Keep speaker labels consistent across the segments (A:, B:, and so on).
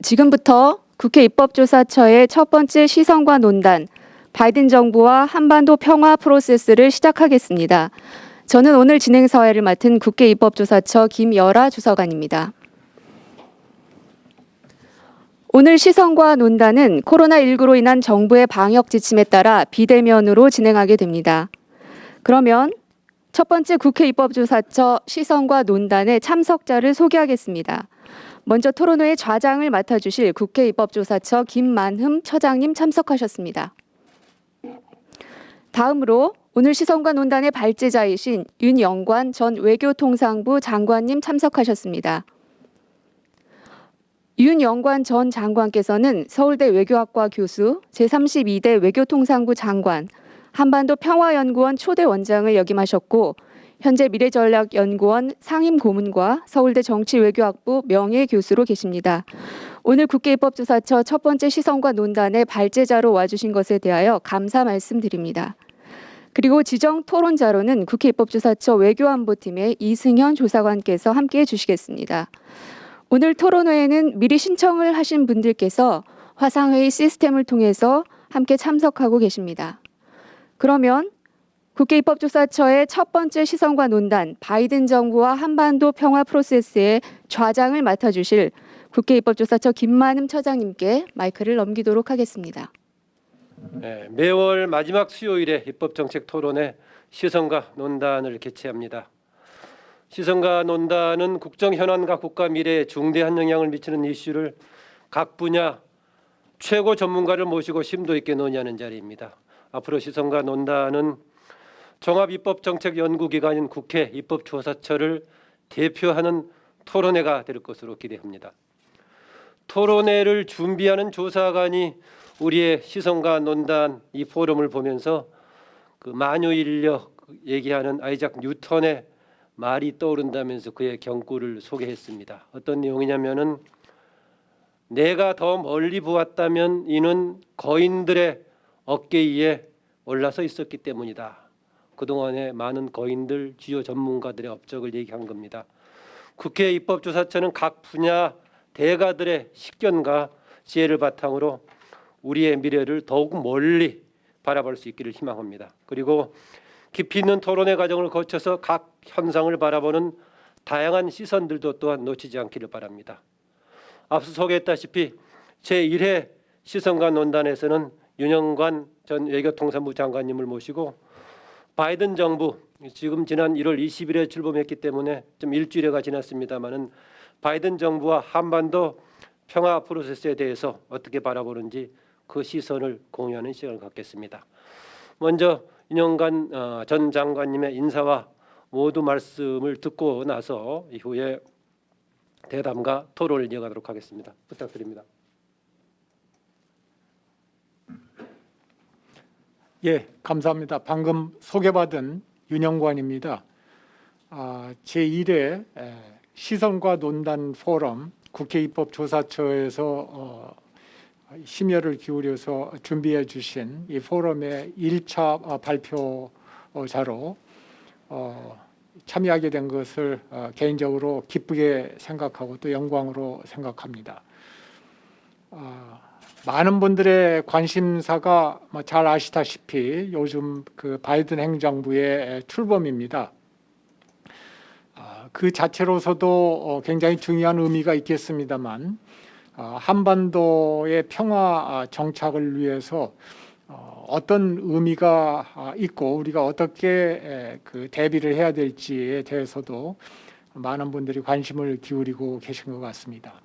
A: 지금부터 국회 입법조사처의 첫 번째 시선과 논단, 바이든 정부와 한반도 평화 프로세스를 시작하겠습니다. 저는 오늘 진행 사회를 맡은 국회 입법조사처 김여라 주서관입니다. 오늘 시선과 논단은 코로나19로 인한 정부의 방역 지침에 따라 비대면으로 진행하게 됩니다. 그러면 첫 번째 국회 입법조사처 시선과 논단의 참석자를 소개하겠습니다. 먼저 토론회의 좌장을 맡아주실 국회 입법조사처 김만흠 처장님 참석하셨습니다. 다음으로 오늘 시선과 논단의 발제자이신 윤영관 전 외교통상부 장관님 참석하셨습니다. 윤영관 전 장관께서는 서울대 외교학과 교수, 제32대 외교통상부 장관, 한반도 평화연구원 초대 원장을 역임하셨고 현재 미래전략연구원 상임고문과 서울대 정치외교학부 명예교수로 계십니다. 오늘 국회 입법조사처 첫 번째 시선과 논단의 발제자로 와주신 것에 대하여 감사 말씀드립니다. 그리고 지정 토론자로는 국회 입법조사처 외교안보팀의 이승현 조사관께서 함께해 주시겠습니다. 오늘 토론회에는 미리 신청을 하신 분들께서 화상회의 시스템을 통해서 함께 참석하고 계십니다. 그러면 국회 입법조사처의 첫 번째 시선과 논단, 바이든 정부와 한반도 평화 프로세스의 좌장을 맡아주실 국회 입법조사처 김만흠 처장님께 마이크를 넘기도록 하겠습니다.
B: 네, 매월 마지막 수요일에 입법정책 토론회 시선과 논단을 개최합니다. 시선과 논단은 국정 현안과 국가 미래에 중대한 영향을 미치는 이슈를 각 분야 최고 전문가를 모시고 심도 있게 논의하는 자리입니다. 앞으로 시선과 논단은 종합입법정책연구기관인 국회 입법조사처를 대표하는 토론회가 될 것으로 기대합니다. 토론회를 준비하는 조사관이 우리의 시선과 논단 이 포럼을 보면서 그 만유인력 얘기하는 아이작 뉴턴의 말이 떠오른다면서 그의 경고를 소개했습니다. 어떤 내용이냐면은 내가 더 멀리 보았다면 이는 거인들의 어깨 위에 올라서 있었기 때문이다. 그동안의 많은 거인들, 주요 전문가들의 업적을 얘기한 겁니다. 국회 입법조사처는 각 분야 대가들의 식견과 지혜를 바탕으로 우리의 미래를 더욱 멀리 바라볼 수 있기를 희망합니다. 그리고 깊이 있는 토론회 과정을 거쳐서 각 현상을 바라보는 다양한 시선들도 또한 놓치지 않기를 바랍니다. 앞서 소개했다시피 제1회 시선과 논단에서는 윤영관 전 외교통상부 장관님을 모시고 바이든 정부 지금 지난 1월 20일에 출범했기 때문에 좀 일주일여가 지났습니다마는 바이든 정부와 한반도 평화 프로세스에 대해서 어떻게 바라보는지 그 시선을 공유하는 시간을 갖겠습니다. 먼저 윤영관 전 장관님의 인사와 모두 말씀을 듣고 나서 이후에 대담과 토론을 이어가도록 하겠습니다. 부탁드립니다.
C: 예, 감사합니다. 방금 소개받은 윤영관입니다. 제1회 시선과 논단 포럼 국회 입법조사처에서 심혈을 기울여서 준비해 주신 이 포럼의 1차 발표자로 참여하게 된 것을 개인적으로 기쁘게 생각하고 또 영광으로 생각합니다. 많은 분들의 관심사가 잘 아시다시피 요즘 그 바이든 행정부의 출범입니다. 그 자체로서도 굉장히 중요한 의미가 있겠습니다만 한반도의 평화 정착을 위해서 어떤 의미가 있고 우리가 어떻게 그 대비를 해야 될지에 대해서도 많은 분들이 관심을 기울이고 계신 것 같습니다.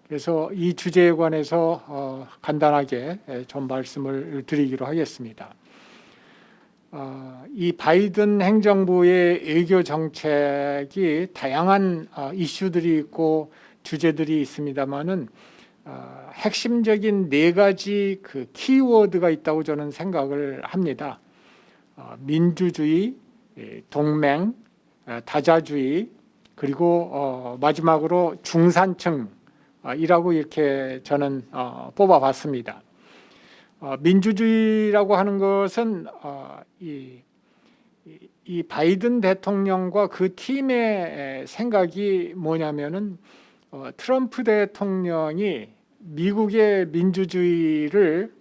C: 그래서 이 주제에 관해서 간단하게 좀 말씀을 드리기로 하겠습니다. 이 바이든 행정부의 외교 정책이 다양한 이슈들이 있고 주제들이 있습니다만은 핵심적인 4가지 그 키워드가 있다고 저는 생각을 합니다. 민주주의, 동맹, 다자주의, 그리고 마지막으로 중산층이라고 이렇게 저는 뽑아봤습니다. 민주주의라고 하는 것은 이 바이든 대통령과 그 팀의 생각이 뭐냐면은 트럼프 대통령이 미국의 민주주의를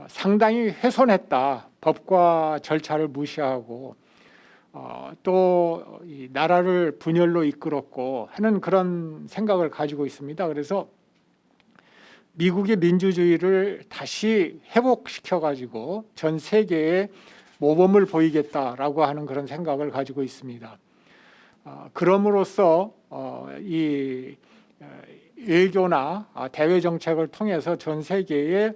C: 상당히 훼손했다. 법과 절차를 무시하고 또 이 나라를 분열로 이끌었고 하는 그런 생각을 가지고 있습니다. 그래서 미국의 민주주의를 다시 회복시켜 가지고 전 세계에 모범을 보이겠다라고 하는 그런 생각을 가지고 있습니다. 그럼으로써 이 외교나 대외 정책을 통해서 전 세계에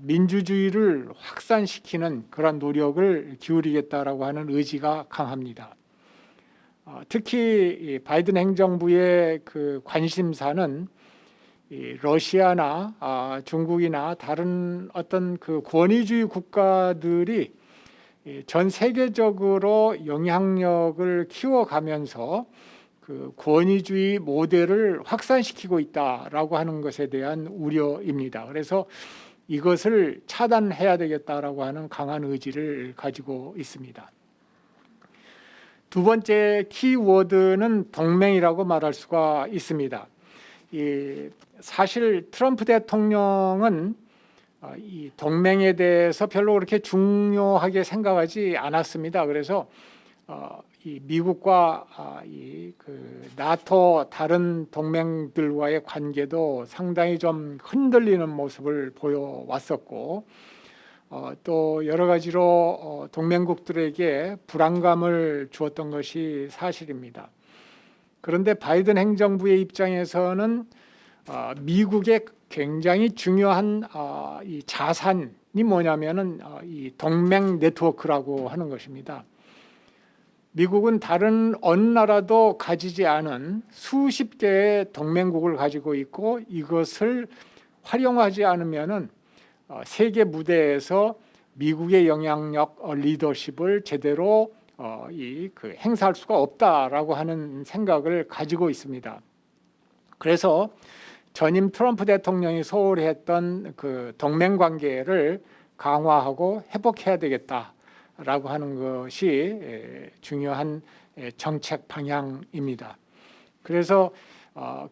C: 민주주의를 확산시키는 그런 노력을 기울이겠다라고 하는 의지가 강합니다. 특히 이 바이든 행정부의 그 관심사는 이 러시아나 중국이나 다른 어떤 그 권위주의 국가들이 전 세계적으로 영향력을 키워가면서 그 권위주의 모델을 확산시키고 있다라고 하는 것에 대한 우려입니다. 그래서 이것을 차단해야 되겠다라고 하는 강한 의지를 가지고 있습니다. 두 번째 키워드는 동맹이라고 말할 수가 있습니다. 사실 트럼프 대통령은 이 동맹에 대해서 별로 그렇게 중요하게 생각하지 않았습니다. 그래서 이 미국과 그 나토 다른 동맹들과의 관계도 상당히 좀 흔들리는 모습을 보여왔었고 또 여러 가지로 동맹국들에게 불안감을 주었던 것이 사실입니다. 그런데 바이든 행정부의 입장에서는 미국의 굉장히 중요한 이 자산이 뭐냐면은 이 동맹 네트워크라고 하는 것입니다. 미국은 다른 어느 나라도 가지지 않은 수십 개의 동맹국을 가지고 있고 이것을 활용하지 않으면은 세계 무대에서 미국의 영향력 리더십을 제대로 행사할 수가 없다라고 하는 생각을 가지고 있습니다. 그래서 전임 트럼프 대통령이 소홀히 했던 그 동맹 관계를 강화하고 회복해야 되겠다라고 하는 것이 중요한 정책 방향입니다. 그래서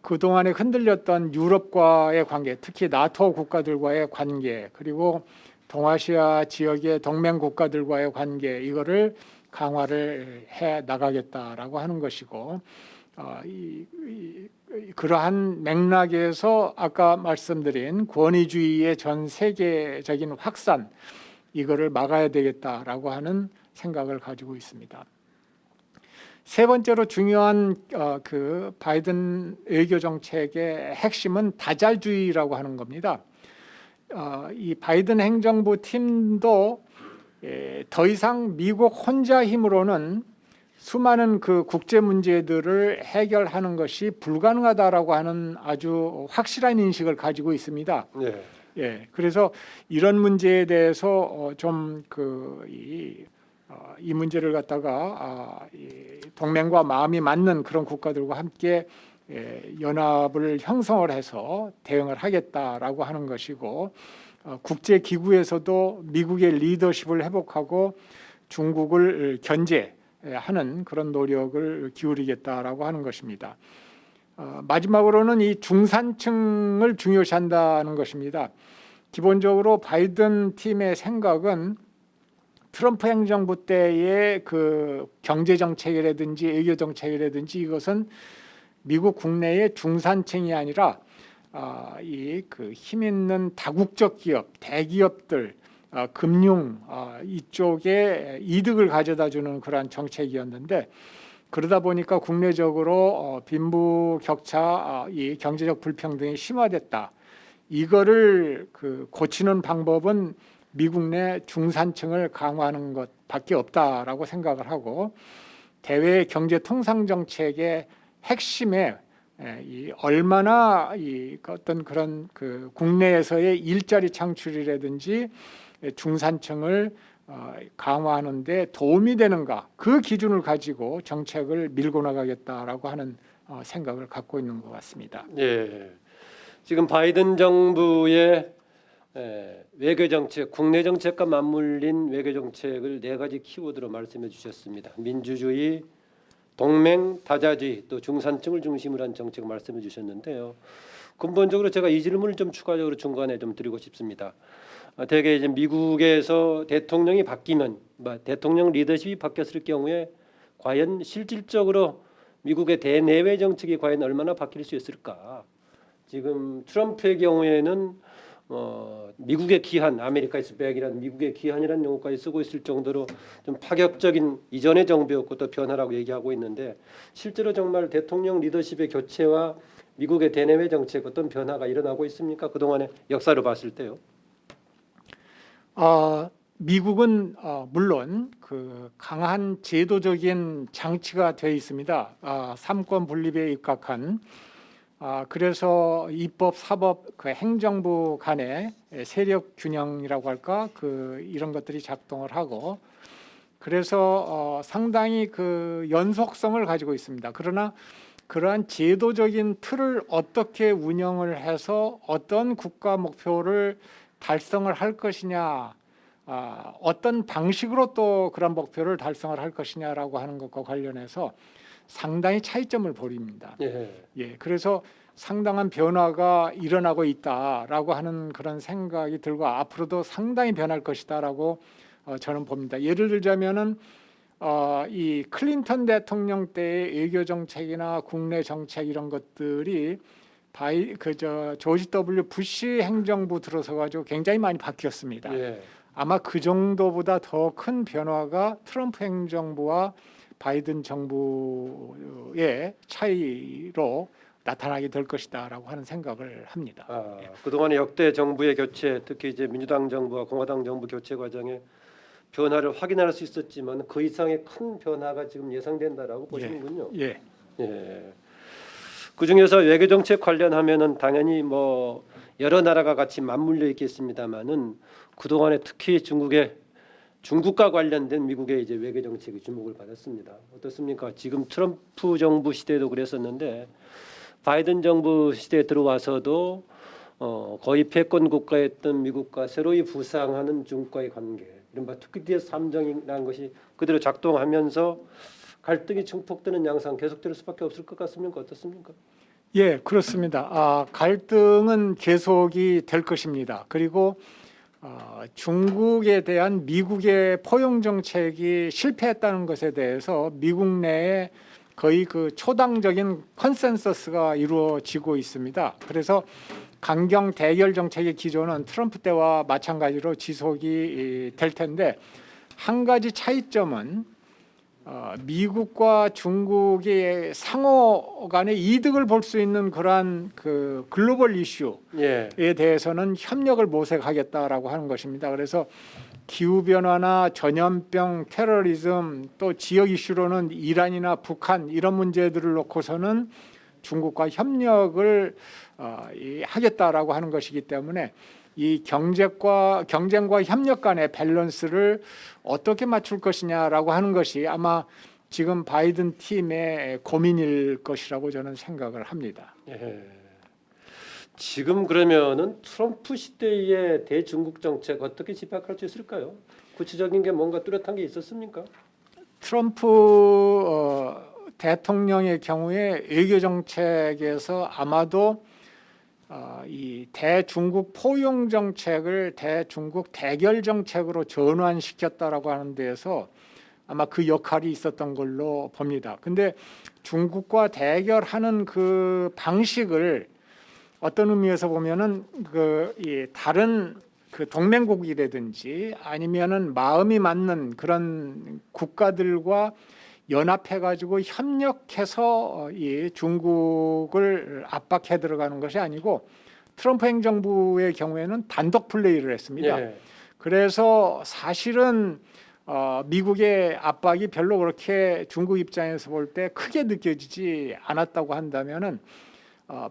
C: 그동안에 흔들렸던 유럽과의 관계, 특히 나토 국가들과의 관계, 그리고 동아시아 지역의 동맹 국가들과의 관계, 이거를 강화를 해 나가겠다라고 하는 것이고 그러한 맥락에서 아까 말씀드린 권위주의의 전 세계적인 확산, 이거를 막아야 되겠다라고 하는 생각을 가지고 있습니다. 세 번째로 중요한 그 바이든 외교 정책의 핵심은 다잘주의라고 하는 겁니다. 이 바이든 행정부 팀도 더 이상 미국 혼자 힘으로는 수많은 그 국제 문제들을 해결하는 것이 불가능하다라고 하는 아주 확실한 인식을 가지고 있습니다.
B: 네.
C: 예, 그래서 이런 문제에 대해서 이 문제를 갖다가 동맹과 마음이 맞는 그런 국가들과 함께 연합을 형성을 해서 대응을 하겠다라고 하는 것이고 국제 기구에서도 미국의 리더십을 회복하고 중국을 견제하는 그런 노력을 기울이겠다라고 하는 것입니다. 마지막으로는 이 중산층을 중요시한다는 것입니다. 기본적으로 바이든 팀의 생각은 트럼프 행정부 때의 그 경제 정책이라든지 외교 정책이라든지 이것은 미국 국내의 중산층이 아니라 이 그 힘 있는 다국적 기업, 대기업들, 금융 이쪽에 이득을 가져다주는 그러한 정책이었는데 그러다 보니까 국내적으로 빈부격차, 이 경제적 불평등이 심화됐다. 이거를 그 고치는 방법은 미국 내 중산층을 강화하는 것밖에 없다라고 생각을 하고 대외 경제 통상 정책의 핵심에 얼마나 어떤 그런 그 국내에서의 일자리 창출이라든지 중산층을 강화하는 데 도움이 되는가, 그 기준을 가지고 정책을 밀고 나가겠다라고 하는 생각을 갖고 있는 것 같습니다.
B: 예. 지금 바이든 정부의 외교 정책, 국내 정책과 맞물린 외교 정책을 네 가지 키워드로 말씀해 주셨습니다. 민주주의, 동맹 다자주의 또 중산층을 중심으로 한 정책 말씀해 주셨는데요. 근본적으로 제가 이 질문을 좀 추가적으로 중간에 좀 드리고 싶습니다. 대개 이제 미국에서 대통령이 바뀌면 대통령 리더십이 바뀌었을 경우에 과연 실질적으로 미국의 대내외 정책이 과연 얼마나 바뀔 수 있을까? 지금 트럼프의 경우에는 미국의 기한, 아메리카에서 백이라는 미국의 기한이라는 용어까지 쓰고 있을 정도로 좀 파격적인 이전의 정부였고 또 변화라고 얘기하고 있는데 실제로 정말 대통령 리더십의 교체와 미국의 대내외 정책 어떤 변화가 일어나고 있습니까? 그동안의 역사를 봤을 때요.
C: 미국은 물론 그 강한 제도적인 장치가 되어 있습니다. 삼권 분립에 입각한 그래서 입법, 사법, 그 행정부 간의 세력 균형이라고 할까 이런 것들이 작동을 하고 그래서 상당히 그 연속성을 가지고 있습니다. 그러나 그러한 제도적인 틀을 어떻게 운영을 해서 어떤 국가 목표를 달성을 할 것이냐, 어떤 방식으로 또 그런 목표를 달성을 할 것이냐라고 하는 것과 관련해서 상당히 차이점을 벌입니다. 예, 그래서 상당한 변화가 일어나고 있다라고 하는 그런 생각이 들고 앞으로도 상당히 변할 것이다라고 저는 봅니다. 예를 들자면은 이 클린턴 대통령 때의 외교 정책이나 국내 정책 이런 것들이 조지 W 부시 행정부 들어서 가지고 굉장히 많이 바뀌었습니다.
B: 예.
C: 아마 그 정도보다 더 큰 변화가 트럼프 행정부와 바이든 정부의 차이로 나타나게 될 것이다라고 하는 생각을 합니다.
B: 그동안의 역대 정부의 교체, 특히 이제 민주당 정부와 공화당 정부 교체 과정에 변화를 확인할 수 있었지만 그 이상의 큰 변화가 지금 예상된다라고 보시는군요.
C: 예.
B: 그 중에서 외교 정책 관련하면은 당연히 뭐 여러 나라가 같이 맞물려 있겠습니다만은 그 동안에 특히 중국과 관련된 미국의 이제 외교 정책이 주목을 받았습니다. 어떻습니까? 지금 트럼프 정부 시대도 그랬었는데 바이든 정부 시대에 들어와서도 거의 패권 국가였던 미국과 새로이 부상하는 중국과의 관계, 이른바 투키디의 삼정이라는 것이 그대로 작동하면서 갈등이 증폭되는 양상 계속될 수밖에 없을 것 같습니까? 어떻습니까?
C: 예, 그렇습니다. 갈등은 계속이 될 것입니다. 그리고 중국에 대한 미국의 포용 정책이 실패했다는 것에 대해서 미국 내에 거의 그 초당적인 컨센서스가 이루어지고 있습니다. 그래서 강경 대결 정책의 기조는 트럼프 때와 마찬가지로 지속이 될 텐데 한 가지 차이점은 미국과 중국의 상호 간의 이득을 볼 수 있는 그러한 그 글로벌 이슈에 대해서는 협력을 모색하겠다라고 하는 것입니다. 그래서 기후 변화나 전염병, 테러리즘 또 지역 이슈로는 이란이나 북한 이런 문제들을 놓고서는 중국과 협력을 하겠다라고 하는 것이기 때문에 이 경쟁과 협력 간의 밸런스를 어떻게 맞출 것이냐라고 하는 것이 아마 지금 바이든 팀의 고민일 것이라고 저는 생각을 합니다.
B: 지금 그러면은 트럼프 시대의 대중국 정책 어떻게 집약할 수 있을까요? 구체적인 게 뭔가 뚜렷한 게 있었습니까?
C: 트럼프 대통령의 경우에 외교 정책에서 아마도 이 대중국 포용 정책을 대중국 대결 정책으로 전환시켰다라고 하는 데에서 아마 그 역할이 있었던 걸로 봅니다. 근데 중국과 대결하는 그 방식을 어떤 의미에서 보면은 이 다른 그 동맹국이라든지 아니면은 마음이 맞는 그런 국가들과 연합해가지고 협력해서 이 중국을 압박해 들어가는 것이 아니고 트럼프 행정부의 경우에는 단독 플레이를 했습니다. 그래서 사실은 미국의 압박이 별로 그렇게 중국 입장에서 볼 때 크게 느껴지지 않았다고 한다면은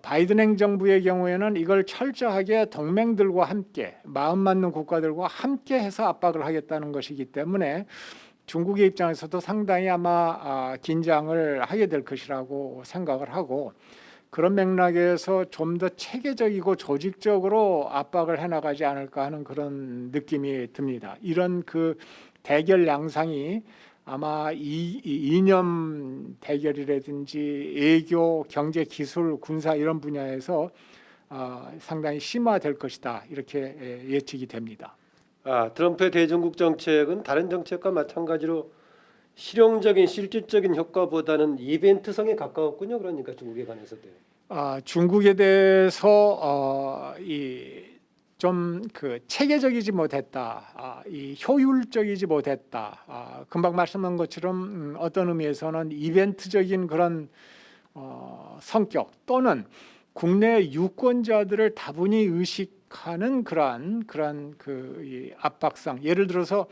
C: 바이든 행정부의 경우에는 이걸 철저하게 동맹들과 함께 마음 맞는 국가들과 함께 해서 압박을 하겠다는 것이기 때문에 중국의 입장에서도 상당히 아마 긴장을 하게 될 것이라고 생각을 하고 그런 맥락에서 좀 더 체계적이고 조직적으로 압박을 해나가지 않을까 하는 그런 느낌이 듭니다. 이런 그 대결 양상이 아마 이 이념 대결이라든지 외교, 경제, 기술, 군사 이런 분야에서 상당히 심화될 것이다 이렇게 예측이 됩니다.
B: 트럼프의 대중국 정책은 다른 정책과 마찬가지로 실용적인 실질적인 효과보다는 이벤트성에 가까웠군요. 그러니까 중국에 관해서도.
C: 중국에 대해서 좀 그 체계적이지 못했다, 이 효율적이지 못했다. 금방 말씀한 것처럼 어떤 의미에서는 이벤트적인 그런 성격 또는 국내 유권자들을 다분히 의식하는 그러한 이 압박성. 예를 들어서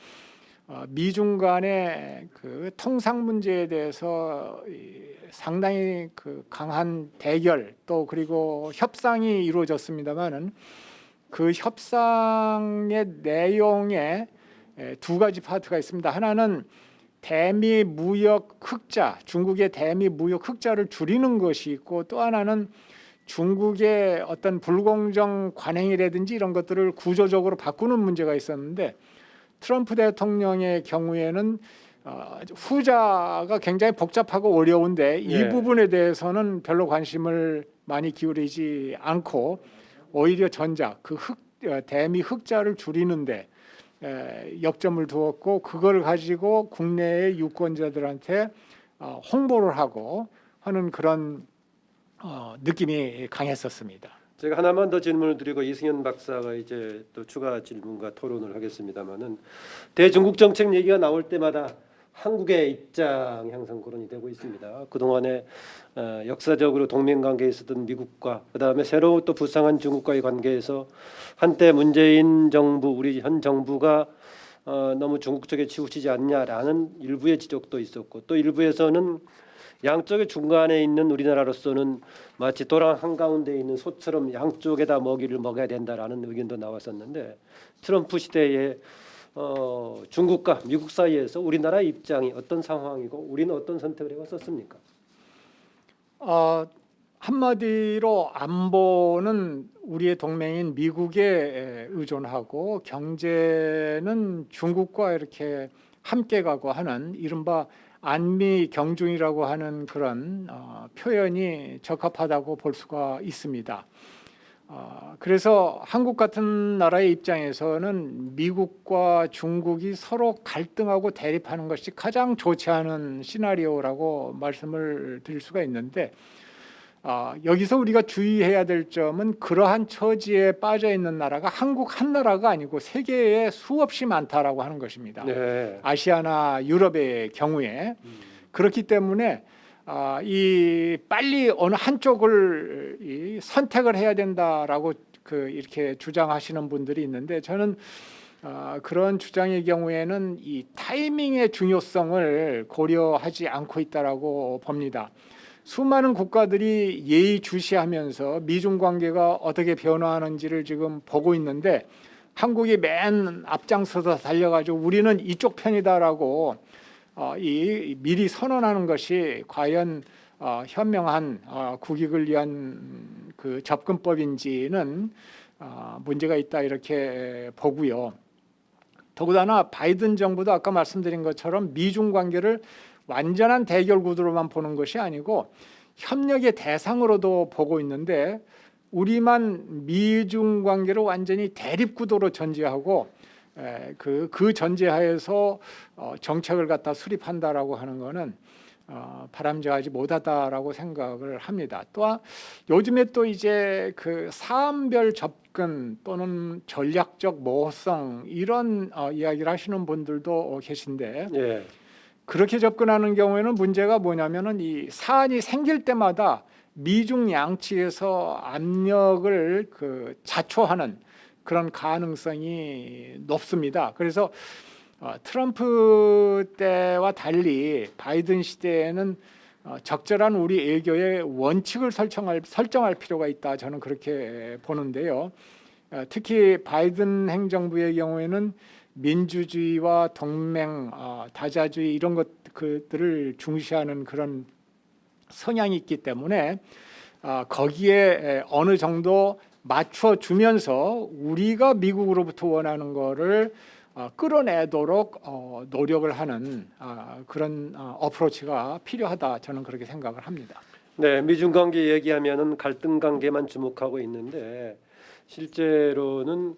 C: 미중 간의 그 통상 문제에 대해서 상당히 그 강한 대결 또 그리고 협상이 이루어졌습니다만은 그 협상의 내용에 두 가지 파트가 있습니다. 하나는 대미 무역 흑자, 중국의 대미 무역 흑자를 줄이는 것이 있고 또 하나는 중국의 어떤 불공정 관행이라든지 이런 것들을 구조적으로 바꾸는 문제가 있었는데 트럼프 대통령의 경우에는 후자가 굉장히 복잡하고 어려운데 이
B: 예.
C: 부분에 대해서는 별로 관심을 많이 기울이지 않고 오히려 전자 대미 흑자를 줄이는데 역점을 두었고 그걸 가지고 국내의 유권자들한테 홍보를 하고 하는 그런 느낌이 강했었습니다.
B: 제가 하나만 더 질문을 드리고 이승현 박사가 이제 또 추가 질문과 토론을 하겠습니다만은 대중국 정책 얘기가 나올 때마다 한국의 입장 형성 거론이 되고 있습니다. 그동안에 역사적으로 동맹 관계에 있었던 미국과 그다음에 새로 또 부상한 중국과의 관계에서 한때 문재인 정부 우리 현 정부가 너무 중국 쪽에 치우치지 않냐라는 일부의 지적도 있었고 또 일부에서는 양쪽의 중간에 있는 우리나라로서는 마치 도랑 한가운데 있는 소처럼 양쪽에다 먹이를 먹여야 된다라는 의견도 나왔었는데 트럼프 시대에 중국과 미국 사이에서 우리나라의 입장이 어떤 상황이고 우리는 어떤 선택을 해왔었습니까?
C: 한마디로 안보는 우리의 동맹인 미국에 의존하고 경제는 중국과 이렇게 함께 가고 하는 이른바 안미 경중이라고 하는 그런 표현이 적합하다고 볼 수가 있습니다. 그래서 한국 같은 나라의 입장에서는 미국과 중국이 서로 갈등하고 대립하는 것이 가장 좋지 않은 시나리오라고 말씀을 드릴 수가 있는데 여기서 우리가 주의해야 될 점은 그러한 처지에 빠져 있는 나라가 한국 한 나라가 아니고 세계에 수없이 많다라고 하는 것입니다.
B: 네.
C: 아시아나 유럽의 경우에 그렇기 때문에 이 빨리 어느 한쪽을 선택을 해야 된다라고 이렇게 주장하시는 분들이 있는데 저는 그런 주장의 경우에는 이 타이밍의 중요성을 고려하지 않고 있다라고 봅니다. 수많은 국가들이 예의주시하면서 미중 관계가 어떻게 변화하는지를 지금 보고 있는데 한국이 맨 앞장서서 달려가지고 우리는 이쪽 편이다라고 미리 선언하는 것이 과연 현명한 국익을 위한 그 접근법인지는 문제가 있다 이렇게 보고요. 더구나 바이든 정부도 아까 말씀드린 것처럼 미중 관계를 완전한 대결 구도로만 보는 것이 아니고 협력의 대상으로도 보고 있는데 우리만 미중 관계를 완전히 대립 구도로 전제하고 그 전제하에서 정책을 갖다 수립한다라고 하는 것은 바람직하지 못하다라고 생각을 합니다. 또한 요즘에 또 이제 그 사안별 접근 또는 전략적 모호성 이런 이야기를 하시는 분들도 계신데
B: 예.
C: 그렇게 접근하는 경우에는 문제가 뭐냐면은 이 사안이 생길 때마다 미중 양측에서 압력을 자초하는 그런 가능성이 높습니다. 그래서 트럼프 때와 달리 바이든 시대에는 적절한 우리 외교의 원칙을 설정할 필요가 있다. 저는 그렇게 보는데요. 특히 바이든 행정부의 경우에는 민주주의와 동맹, 다자주의 이런 것들을 중시하는 그런 성향이 있기 때문에 거기에 어느 정도 맞춰주면서 우리가 미국으로부터 원하는 거를 끌어내도록 노력을 하는 그런 어프로치가 필요하다, 저는 그렇게 생각을 합니다.
B: 네, 미중 관계 얘기하면은 갈등 관계만 주목하고 있는데 실제로는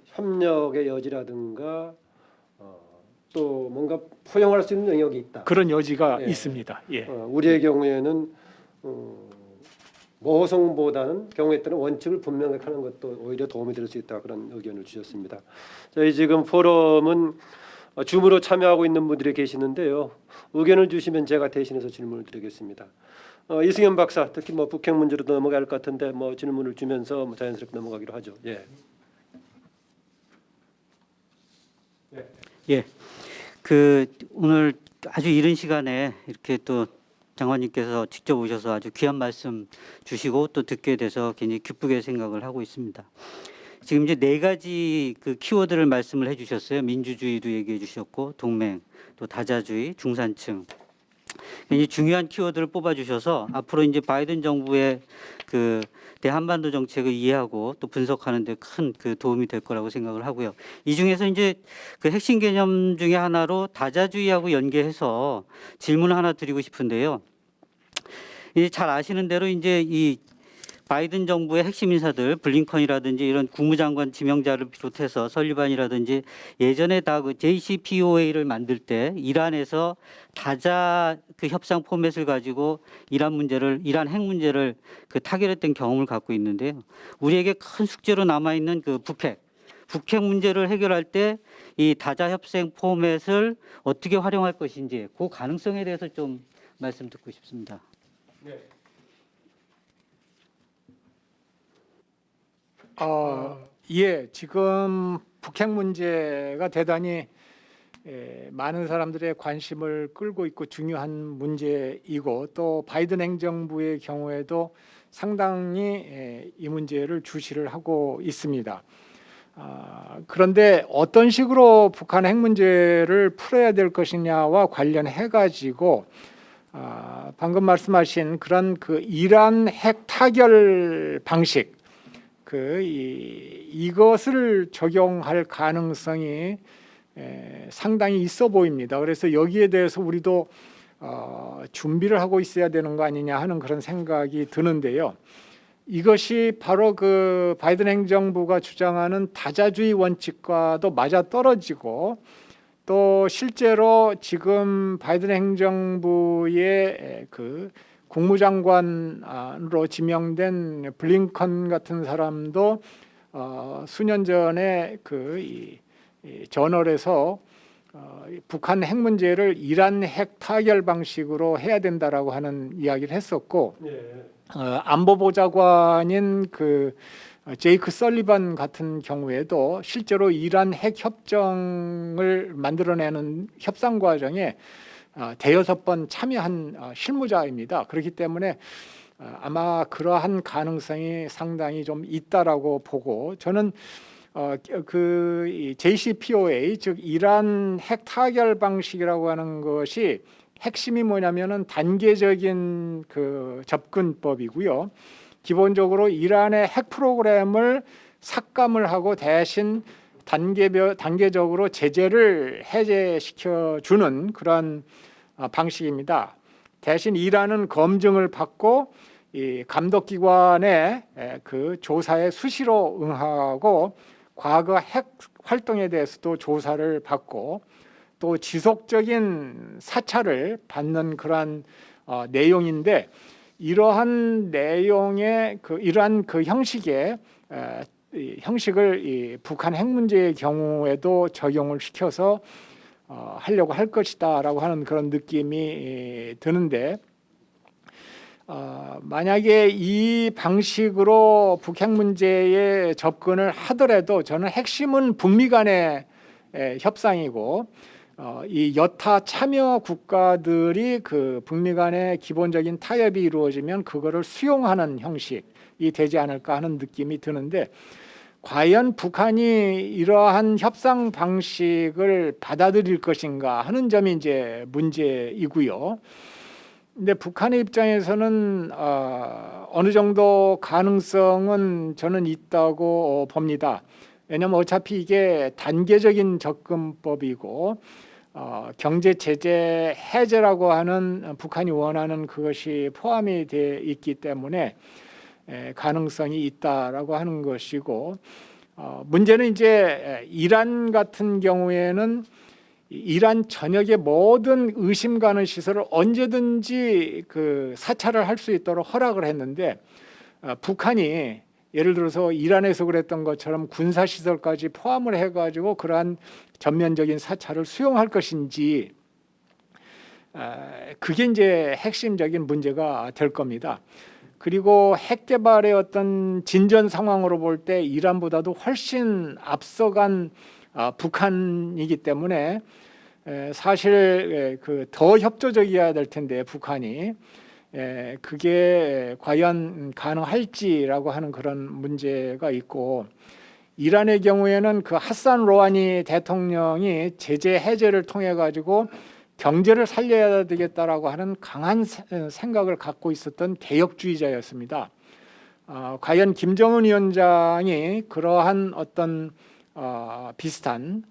B: 협력의 여지라든가 또 뭔가 포용할 수 있는 영역이 있다.
C: 그런 여지가
B: 예.
C: 있습니다. 예.
B: 우리의 경우에는 모성보다는 경우에 따른 원칙을 분명하게 하는 것도 오히려 도움이 될 수 있다, 그런 의견을 주셨습니다. 저희 지금 포럼은 줌으로 참여하고 있는 분들이 계시는데요. 의견을 주시면 제가 대신해서 질문을 드리겠습니다. 이승현 박사, 특히 뭐 북핵 문제로 넘어갈 것 같은데 뭐 질문을 주면서 뭐 자연스럽게 넘어가기로 하죠. 예.
D: 예, 그 오늘 아주 이른 시간에 이렇게 또 장관님께서 직접 오셔서 아주 귀한 말씀 주시고 또 듣게 돼서 굉장히 기쁘게 생각을 하고 있습니다. 지금 이제 4가지 그 키워드를 말씀을 해주셨어요. 민주주의도 얘기해 주셨고, 동맹, 또 다자주의, 중산층. 굉장히 중요한 키워드를 뽑아주셔서 앞으로 이제 바이든 정부의 그 대한반도 정책을 이해하고 또 분석하는 데 큰 그 도움이 될 거라고 생각을 하고요. 이 중에서 이제 그 핵심 개념 중에 하나로 다자주의하고 연계해서 질문을 하나 드리고 싶은데요. 이제 잘 아시는 대로 이제 이 바이든 정부의 핵심 인사들 블링컨이라든지 이런 국무장관 지명자를 비롯해서 설리반이라든지 예전에 다 그 JCPOA를 만들 때 이란에서 다자 그 협상 포맷을 가지고 이란 핵 문제를 그 타결했던 경험을 갖고 있는데요. 우리에게 큰 숙제로 남아 있는 그 북핵 문제를 해결할 때 이 다자 협상 포맷을 어떻게 활용할 것인지 그 가능성에 대해서 좀 말씀 듣고 싶습니다.
B: 네.
C: 예, 지금 북핵 문제가 대단히 많은 사람들의 관심을 끌고 있고 중요한 문제이고, 또 바이든 행정부의 경우에도 상당히 이 문제를 주시를 하고 있습니다. 그런데 어떤 식으로 북한 핵 문제를 풀어야 될 것이냐와 관련해 가지고 방금 말씀하신 그런 그 이란 핵 타결 방식, 이것을 적용할 가능성이 상당히 있어 보입니다. 그래서 여기에 대해서 우리도 준비를 하고 있어야 되는 거 아니냐 하는 그런 생각이 드는데요. 이것이 바로 그 바이든 행정부가 주장하는 다자주의 원칙과도 맞아 떨어지고, 또 실제로 지금 바이든 행정부의 그 국무장관으로 지명된 블링컨 같은 사람도 수년 전에 이 저널에서 북한 핵 문제를 이란 핵 타결 방식으로 해야 된다라고 하는 이야기를 했었고,
B: 네.
C: 안보보좌관인 그 제이크 설리반 같은 경우에도 실제로 이란 핵 협정을 만들어내는 협상 과정에 대여섯 번 참여한 실무자입니다. 그렇기 때문에 아마 그러한 가능성이 상당히 좀 있다라고 보고, 저는 이 JCPOA, 즉 이란 핵 타결 방식이라고 하는 것이 핵심이 뭐냐면은 단계적인 그 접근법이고요. 기본적으로 이란의 핵 프로그램을 삭감을 하고 대신 단계적으로 제재를 해제시켜 주는 그런 방식입니다. 대신 이란은 검증을 받고 이 감독기관의 그 조사에 수시로 응하고, 과거 핵 활동에 대해서도 조사를 받고, 또 지속적인 사찰을 받는 그러한 내용인데, 이러한 내용의 이러한 그 형식의 형식을 이 북한 핵 문제의 경우에도 적용을 시켜서 하려고 할 것이다라고 하는 그런 느낌이 드는데, 만약에 이 방식으로 북핵 문제에 접근을 하더라도 저는 핵심은 북미 간의 협상이고, 이 여타 참여 국가들이 그 북미 간의 기본적인 타협이 이루어지면 그거를 수용하는 형식이 되지 않을까 하는 느낌이 드는데, 과연 북한이 이러한 협상 방식을 받아들일 것인가 하는 점이 이제 문제이고요. 근데 북한의 입장에서는 어느 정도 가능성은 저는 있다고 봅니다. 왜냐하면 어차피 이게 단계적인 접근법이고 경제 제재 해제라고 하는 북한이 원하는 그것이 포함이 돼 있기 때문에 가능성이 있다라고 하는 것이고, 문제는 이제 이란 같은 경우에는 이란 전역의 모든 의심 가는 시설을 언제든지 그 사찰을 할 수 있도록 허락을 했는데, 북한이 예를 들어서 이란에서 그랬던 것처럼 군사 시설까지 포함을 해가지고 그러한 전면적인 사찰을 수용할 것인지, 그게 이제 핵심적인 문제가 될 겁니다. 그리고 핵 개발의 어떤 진전 상황으로 볼 때 이란보다도 훨씬 앞서간 북한이기 때문에 사실 그 더 협조적이어야 될 텐데 북한이 그게 과연 가능할지라고 하는 그런 문제가 있고, 이란의 경우에는 그 하산 로하니 대통령이 제재 해제를 통해 가지고 경제를 살려야 되겠다라고 하는 강한 생각을 갖고 있었던 개혁주의자였습니다. 과연 김정은 위원장이 그러한 어떤 비슷한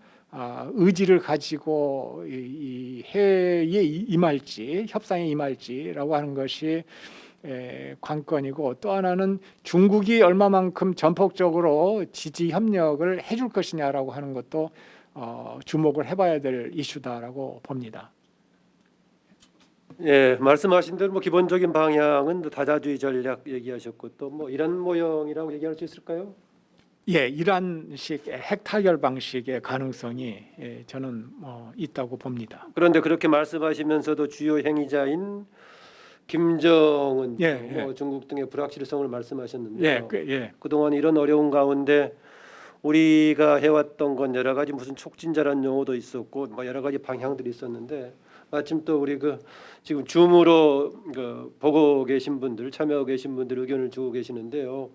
C: 의지를 가지고 이 회의에 임할지, 협상에 임할지라고 하는 것이 관건이고, 또 하나는 중국이 얼마만큼 전폭적으로 지지 협력을 해줄 것이냐라고 하는 것도 주목을 해봐야 될 이슈다라고 봅니다.
B: 예, 말씀하신 대로 뭐 기본적인 방향은 다자주의 전략 얘기하셨고, 또 뭐 이런 모형이라고 얘기할 수 있을까요?
C: 예, 이란식 핵 타결 방식의 가능성이 저는 있다고 봅니다.
B: 그런데 그렇게 말씀하시면서도 주요 행위자인 김정은,
C: 예.
B: 중국 등의 불확실성을 말씀하셨는데요.
C: 예.
B: 그동안 이런 어려운 가운데 우리가 해왔던 건 여러 가지 무슨 촉진자라는 용어도 있었고 뭐 여러 가지 방향들이 있었는데, 마침 또 우리 지금 줌으로 보고 계신 분들, 참여하고 계신 분들 의견을 주고 계시는데요.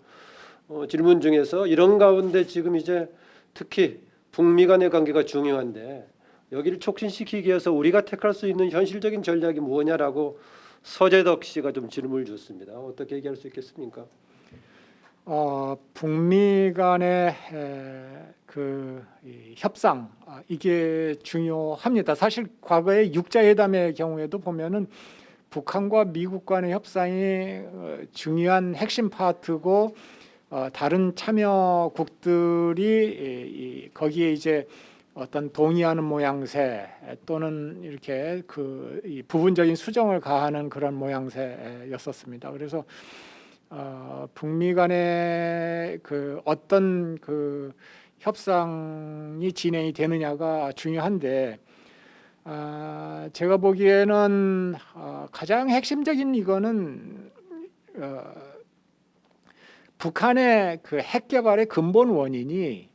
B: 질문 중에서 이런 가운데 지금 이제 특히 북미 간의 관계가 중요한데 여기를 촉진시키기 위해서 우리가 택할 수 있는 현실적인 전략이 뭐냐라고 서재덕 씨가 좀 질문을 줬습니다. 어떻게 얘기할 수 있겠습니까?
C: 북미 간의 이 협상, 이게 중요합니다. 사실 과거의 육자회담의 경우에도 보면은 북한과 미국 간의 협상이 중요한 핵심 파트고, 다른 참여국들이 거기에 이제 어떤 동의하는 모양새 또는 이렇게 이 부분적인 수정을 가하는 그런 모양새였었습니다. 그래서 북미 간의 어떤 협상이 진행이 되느냐가 중요한데, 제가 보기에는 가장 핵심적인 이거는 북한의 핵 개발의 근본 원인이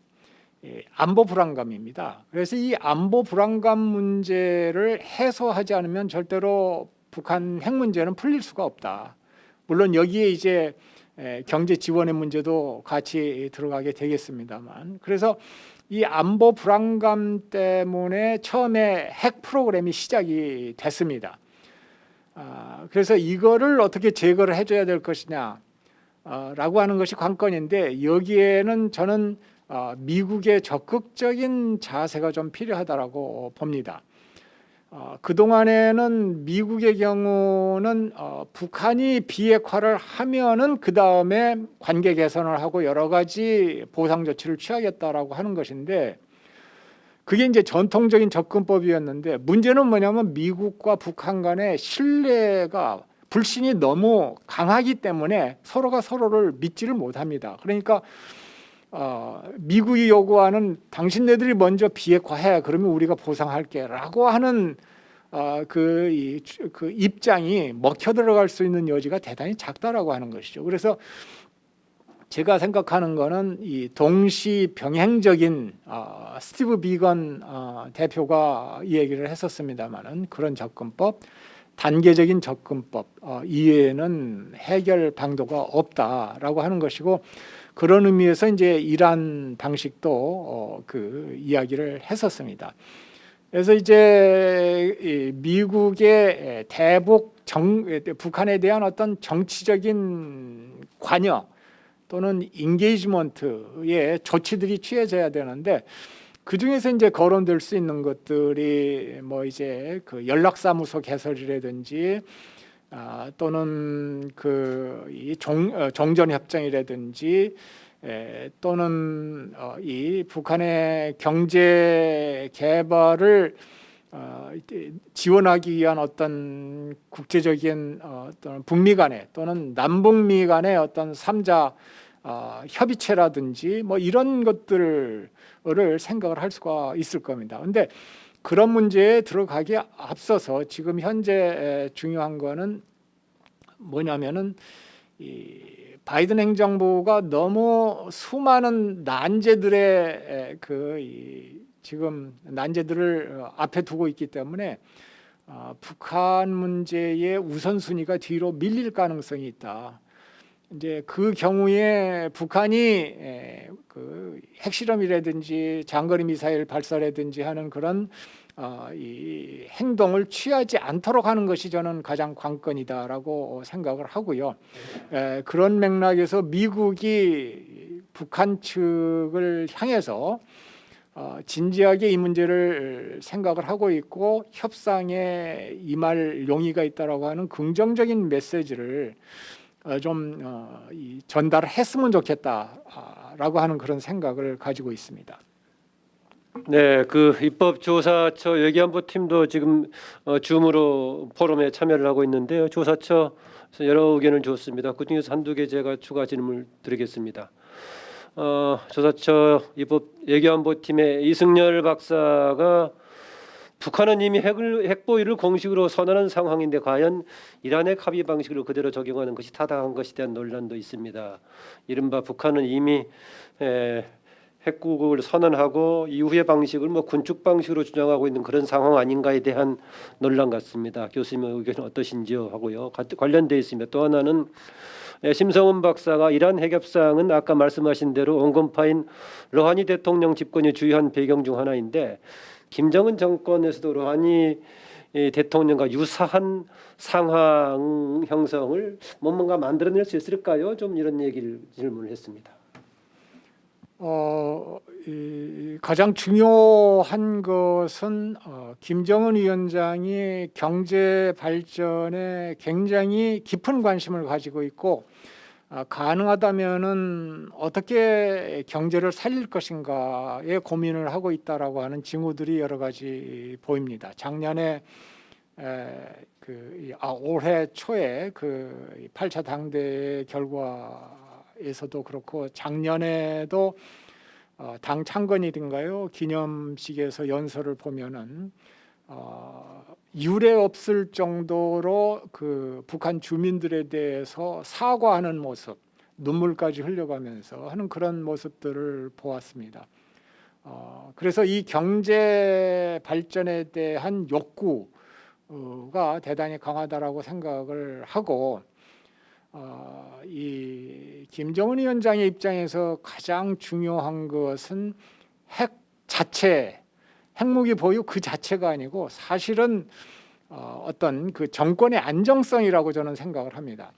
C: 안보 불안감입니다. 그래서 이 안보 불안감 문제를 해소하지 않으면 절대로 북한 핵 문제는 풀릴 수가 없다. 물론 여기에 이제 경제 지원의 문제도 같이 들어가게 되겠습니다만, 그래서 이 안보 불안감 때문에 처음에 핵 프로그램이 시작이 됐습니다. 그래서 이거를 어떻게 제거를 해줘야 될 것이냐 라고 하는 것이 관건인데, 여기에는 저는 미국의 적극적인 자세가 좀 필요하다라고 봅니다. 그동안에는 미국의 경우는 북한이 비핵화를 하면은 그 다음에 관계 개선을 하고 여러 가지 보상 조치를 취하겠다라고 하는 것인데, 그게 이제 전통적인 접근법이었는데, 문제는 뭐냐면 미국과 북한 간의 신뢰가 불신이 너무 강하기 때문에 서로가 서로를 믿지를 못합니다. 그러니까 미국이 요구하는 당신네들이 먼저 비핵화해, 그러면 우리가 보상할게라고 하는 그 입장이 먹혀 들어갈 수 있는 여지가 대단히 작다라고 하는 것이죠. 그래서 제가 생각하는 거는 이 동시 병행적인 스티브 비건 대표가 이 얘기를 했었습니다마는, 그런 접근법, 단계적인 접근법 이외에는 해결 방도가 없다라고 하는 것이고, 그런 의미에서 이제 이란 방식도 이야기를 했었습니다. 그래서 이제 미국의 북한에 대한 어떤 정치적인 관여 또는 인게이지먼트의 조치들이 취해져야 되는데 그 중에서 이제 거론될 수 있는 것들이 뭐 이제 그 연락사무소 개설이라든지 또는 이 종전협정이라든지 또는 이 북한의 경제 개발을 지원하기 위한 어떤 국제적인 어떤 북미 간의 또는 남북미 간의 어떤 3자 협의체라든지 뭐 이런 것들을 생각을 할 수가 있을 겁니다. 근데 그런 문제에 들어가기에 앞서서 지금 현재 중요한 거는 뭐냐면은 이 바이든 행정부가 너무 수많은 난제들의 지금 난제들을 앞에 두고 있기 때문에 북한 문제의 우선순위가 뒤로 밀릴 가능성이 있다. 이제 그 경우에 북한이 그 핵실험이라든지 장거리 미사일 발사라든지 하는 그런 이 행동을 취하지 않도록 하는 것이 저는 가장 관건이다라고 생각을 하고요. 그런 맥락에서 미국이 북한 측을 향해서 진지하게 이 문제를 생각을 하고 있고 협상에 임할 용의가 있다라고 하는 긍정적인 메시지를 좀 전달을 했으면 좋겠다라고 하는 그런 생각을 가지고 있습니다.
B: 네, 그 입법조사처 외교안보팀도 지금 줌으로 포럼에 참여를 하고 있는데요. 조사처 여러 의견을 줬습니다. 그중에서 한두 개 제가 추가 질문을 드리겠습니다. 조사처 입법 외교안보팀의 이승열 박사가 북한은 이미 핵 보유를 공식으로 선언한 상황인데 과연 이란의 합의 방식을 그대로 적용하는 것이 타당한 것에 대한 논란도 있습니다. 이른바 북한은 이미 핵국을 선언하고 이후의 방식을 뭐 군축 방식으로 주장하고 있는 그런 상황 아닌가에 대한 논란 같습니다. 교수님의 의견은 어떠신지요 하고요. 관련돼 있습니다. 또 하나는 심성은 박사가 이란 핵협상은 아까 말씀하신 대로 온건파인 로하니 대통령 집권이 주요한 배경 중 하나인데 김정은 정권에서도 로하니 대통령과 유사한 상황 형성을 뭔가 만들어낼 수 있을까요? 좀 이런 질문을 했습니다.
C: 가장 중요한 것은 김정은 위원장이 경제 발전에 굉장히 깊은 관심을 가지고 있고 가능하다면은 어떻게 경제를 살릴 것인가에 고민을 하고 있다라고 하는 징후들이 여러 가지 보입니다. 작년에 올해 초에 그 8차 당대 결과에서도 그렇고 작년에도 당 창건일인가요? 기념식에서 연설을 보면은 유례 없을 정도로 그 북한 주민들에 대해서 사과하는 모습, 눈물까지 흘려가면서 하는 그런 모습들을 보았습니다. 그래서 이 경제 발전에 대한 욕구가 대단히 강하다라고 생각을 하고 이 김정은 위원장의 입장에서 가장 중요한 것은 핵 자체, 핵무기 보유 그 자체가 아니고 사실은 어떤 그 정권의 안정성이라고 저는 생각을 합니다.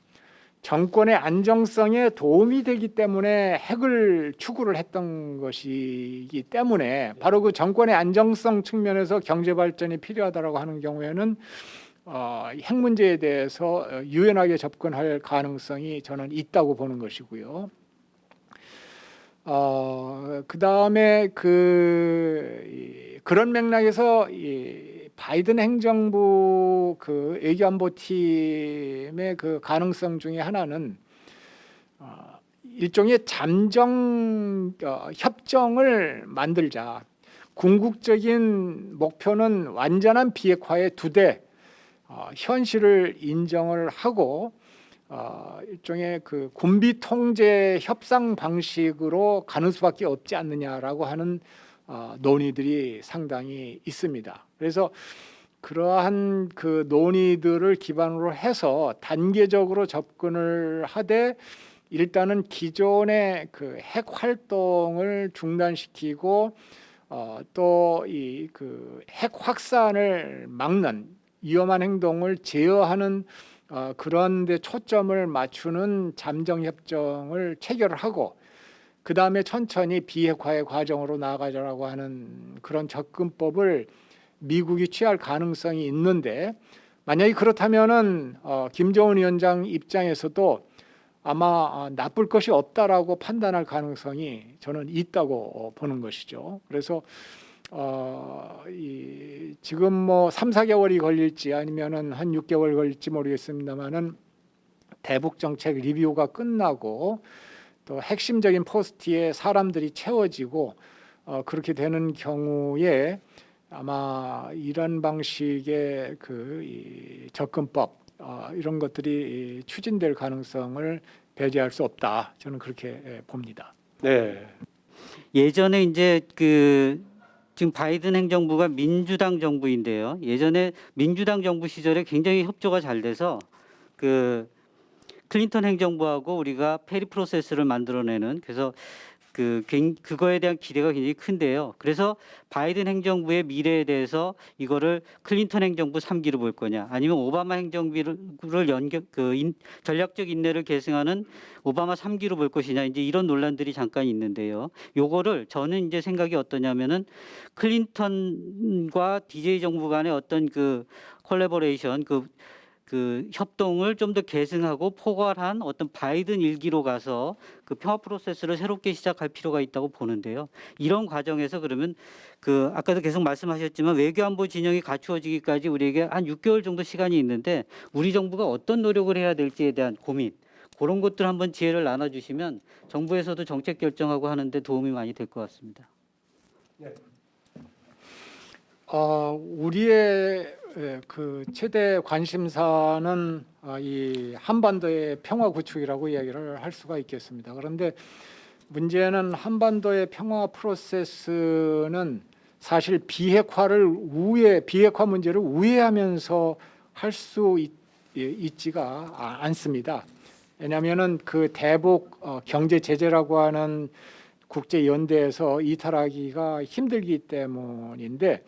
C: 정권의 안정성에 도움이 되기 때문에 핵을 추구를 했던 것이기 때문에 바로 그 정권의 안정성 측면에서 경제 발전이 필요하다라고 하는 경우에는 핵 문제에 대해서 유연하게 접근할 가능성이 저는 있다고 보는 것이고요. 그 다음에 그런 맥락에서 이 바이든 행정부 그 외교안보팀의 그 가능성 중에 하나는 일종의 잠정 협정을 만들자. 궁극적인 목표는 완전한 비핵화의 두 대 현실을 인정을 하고 일종의 그 군비 통제 협상 방식으로 가는 수밖에 없지 않느냐라고 하는 논의들이 상당히 있습니다. 그래서 그러한 그 논의들을 기반으로 해서 단계적으로 접근을 하되 일단은 기존의 그 핵 활동을 중단시키고 또 이 그 핵 확산을 막는 위험한 행동을 제어하는 그런 데 초점을 맞추는 잠정 협정을 체결을 하고 그 다음에 천천히 비핵화의 과정으로 나아가자라고 하는 그런 접근법을 미국이 취할 가능성이 있는데 만약에 그렇다면은 김정은 위원장 입장에서도 아마 나쁠 것이 없다라고 판단할 가능성이 저는 있다고 보는 것이죠. 그래서 지금 뭐 3, 4개월이 걸릴지 아니면은 한 6개월 걸릴지 모르겠습니다만은 대북 정책 리뷰가 끝나고 또 핵심적인 포스트에 사람들이 채워지고 그렇게 되는 경우에 아마 이런 방식의 이 접근법 이런 것들이 추진될 가능성을 배제할 수 없다. 저는 그렇게 봅니다.
B: 네.
D: 예전에 이제 지금 바이든 행정부가 민주당 정부인데요. 예전에 민주당 정부 시절에 굉장히 협조가 잘 돼서 클린턴 행정부하고 우리가 페리 프로세스를 만들어내는 그래서 그거에 대한 기대가 굉장히 큰데요. 그래서 바이든 행정부의 미래에 대해서 이거를 클린턴 행정부 3기로 볼 거냐, 아니면 오바마 행정부를 전략적 인내를 계승하는 오바마 3기로 볼 것이냐, 이제 이런 논란들이 잠깐 있는데요. 요거를 저는 이제 생각이 어떠냐면은 클린턴과 DJ 정부 간의 어떤 콜래보레이션 협동을 좀 더 계승하고 포괄한 어떤 바이든 일기로 가서 평화 프로세스를 새롭게 시작할 필요가 있다고 보는데요. 이런 과정에서 그러면 아까도 계속 말씀하셨지만 외교안보 진영이 갖추어지기까지 우리에게 한 6개월 정도 시간이 있는데 우리 정부가 어떤 노력을 해야 될지에 대한 고민, 그런 것들 한번 지혜를 나눠주시면 정부에서도 정책 결정하고 하는데 도움이 많이 될 것 같습니다.
C: 우리의 최대 관심사는 이 한반도의 평화 구축이라고 이야기를 할 수가 있겠습니다. 그런데 문제는 한반도의 평화 프로세스는 사실 비핵화 문제를 우회하면서 할 수 있지가 않습니다. 왜냐하면은 대북 경제 제재라고 하는 국제 연대에서 이탈하기가 힘들기 때문인데.